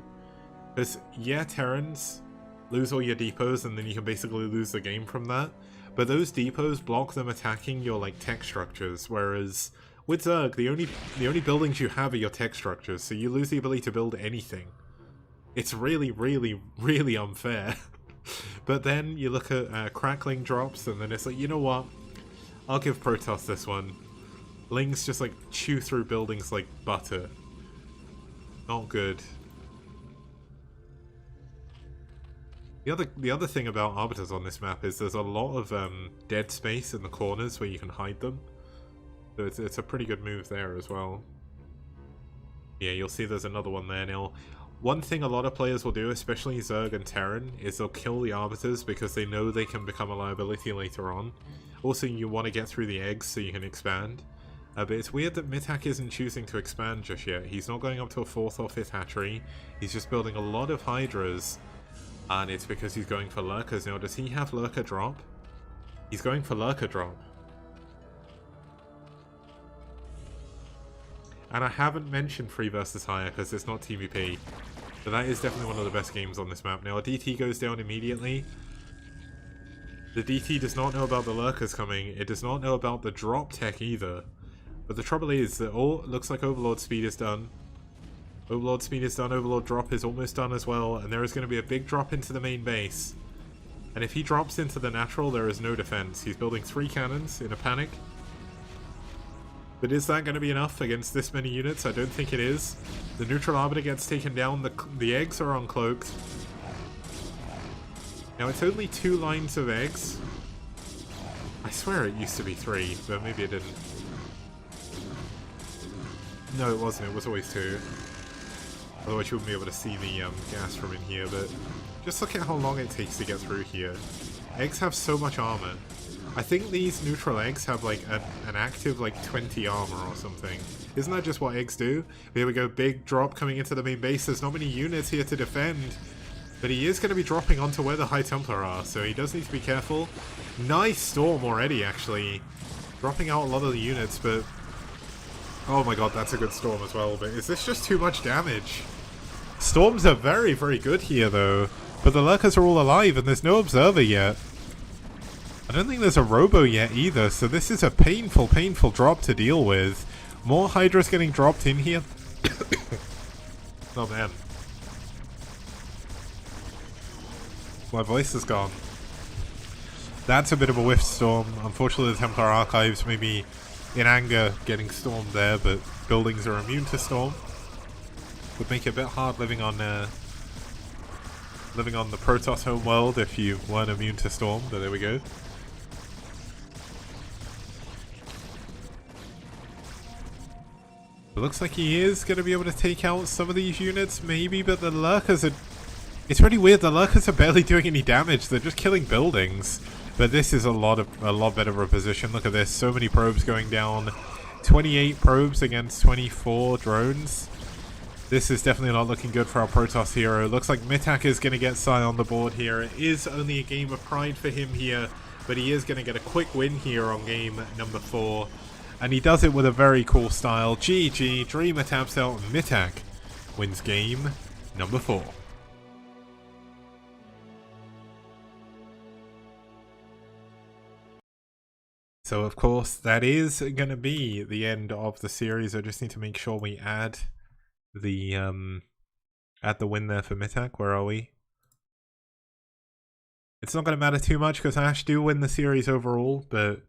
Because, yeah, Terrans lose all your depots and then you can basically lose the game from that. But those depots block them attacking your, like, tech structures, whereas with Zerg, the only buildings you have are your tech structures, so you lose the ability to build anything. It's really, really, really unfair. But then you look at crackling drops, and then it's like, you know what? I'll give Protoss this one. Lings just, like, chew through buildings like butter. Not good. The other thing about Arbiters on this map is there's a lot of dead space in the corners where you can hide them. So it's a pretty good move there as well. Yeah, you'll see there's another one there now. One thing a lot of players will do, especially Zerg and Terran, is they'll kill the Arbiters because they know they can become a liability later on. Also, you want to get through the eggs so you can expand. But it's weird that mitak isn't choosing to expand just yet. He's not going up to a 4th or 5th hatchery. He's just building a lot of Hydras. And it's because he's going for Lurkers. Now, does he have Lurker drop? He's going for Lurker drop. And I haven't mentioned free versus higher because it's not TVP. But that is definitely one of the best games on this map. Now, a DT goes down immediately. The DT does not know about the Lurkers coming. It does not know about the drop tech either. But the trouble is that looks like Overlord speed is done. Overlord speed is done. Overlord drop is almost done as well. And there is going to be a big drop into the main base. And if he drops into the natural, there is no defense. He's building 3 cannons in a panic. But is that going to be enough against this many units? I don't think it is. The neutral arbiter gets taken down. The eggs are uncloaked. Now it's only 2 lines of eggs. I swear it used to be 3, but maybe it didn't. No, it wasn't. It was always 2. Otherwise you wouldn't be able to see the gas from in here. But just look at how long it takes to get through here. Eggs have so much armor. I think these neutral eggs have like an active like 20 armor or something. Isn't that just what eggs do? Here we go, big drop coming into the main base. There's not many units here to defend. But he is going to be dropping onto where the High Templar are, so he does need to be careful. Nice storm already, actually. Dropping out a lot of the units, but... oh my god, that's a good storm as well, but is this just too much damage? Storms are very, very good here, though. But the Lurkers are all alive, and there's no Observer yet. I don't think there's a Robo yet either, so this is a painful, painful drop to deal with. More Hydras getting dropped in here. Oh man. My voice is gone. That's a bit of a whiff storm. Unfortunately, the Templar Archives may be in anger getting stormed there, but buildings are immune to storm. Would make it a bit hard living on the Protoss homeworld if you weren't immune to storm, but there we go. It looks like he is going to be able to take out some of these units, maybe, but the Lurkers are... it's really weird, the Lurkers are barely doing any damage, they're just killing buildings. But this is a lot better of a position. Look at this, so many probes going down. 28 probes against 24 drones. This is definitely not looking good for our Protoss hero. Looks like mitak is going to get Psi on the board here. It is only a game of pride for him here, but he is going to get a quick win here on game number 4. And he does it with a very cool style. GG, Dreamer taps out, mitak wins game number 4. So of course that is going to be the end of the series. I just need to make sure we add the win there for mitak. Where are we? It's not going to matter too much because Ash do win the series overall, but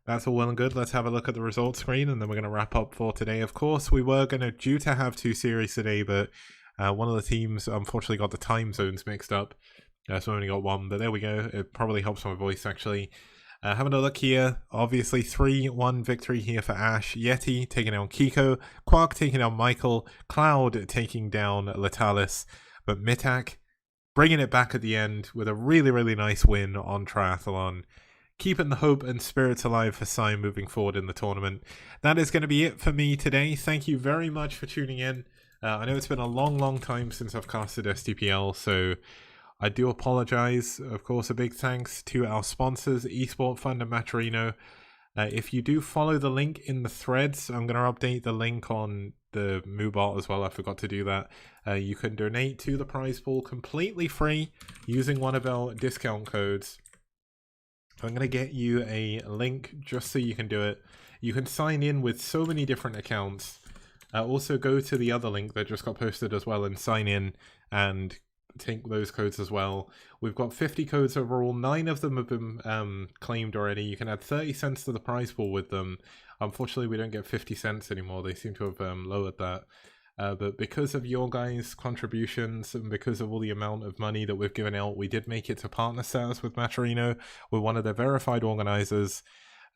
that's all well and good. Let's have a look at the results screen and then we're going to wrap up for today. Of course, we were due to have 2 series today, but one of the teams unfortunately got the time zones mixed up. So we only got 1, but there we go. It probably helps my voice actually. Having a look here, obviously 3-1 victory here for Ash. Yeti taking down Kiko, KwarK taking down Michael, Cloud taking down Letalis, but mitak bringing it back at the end with a really, really nice win on Traithlon. Keeping the hope and spirits alive for Psi moving forward in the tournament. That is going to be it for me today. Thank you very much for tuning in. I know it's been a long, long time since I've casted STPL, so I do apologize. Of course, a big thanks to our sponsors, Esport Fund and Maturino. If you do follow the link in the threads, I'm going to update the link on the Moobot as well. I forgot to do that. You can donate to the prize pool completely free using one of our discount codes. I'm going to get you a link just so you can do it. You can sign in with so many different accounts. Also go to the other link that just got posted as well and sign in and take those codes as well. We've got 50 codes overall. 9 of them have been claimed already. You can add 30 cents to the prize pool with them. Unfortunately, we don't get 50 cents anymore. They seem to have lowered that. But because of your guys' contributions and because of all the amount of money that we've given out, we did make it to partner status with Maturino. We're one of their verified organizers.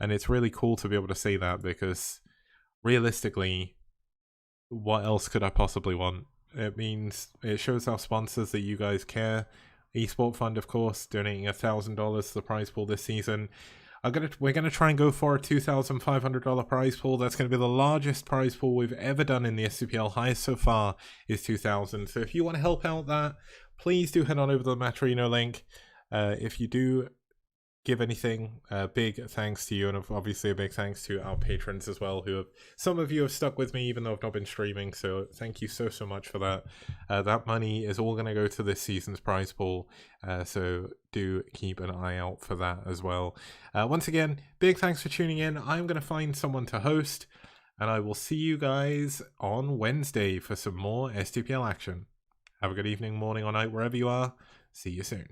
And it's really cool to be able to say that, because realistically, what else could I possibly want? It means it shows our sponsors that you guys care. Esport Fund, of course, donating $1,000 to the prize pool this season. We're gonna try and go for a $2,500 prize pool. That's gonna be the largest prize pool we've ever done in the STPL. Highest so far is 2,000. So if you want to help out that, please do head on over to the Matrino link. If you do give anything, big thanks to you, and obviously a big thanks to our patrons as well, some of you have stuck with me even though I've not been streaming, so thank you so much for that. That money is all going to go to this season's prize pool, so do keep an eye out for that as well. Once again, big thanks for tuning in. I'm going to find someone to host, and I will see you guys on Wednesday for some more STPL action. Have a good evening, morning, or night, wherever you are. See you soon.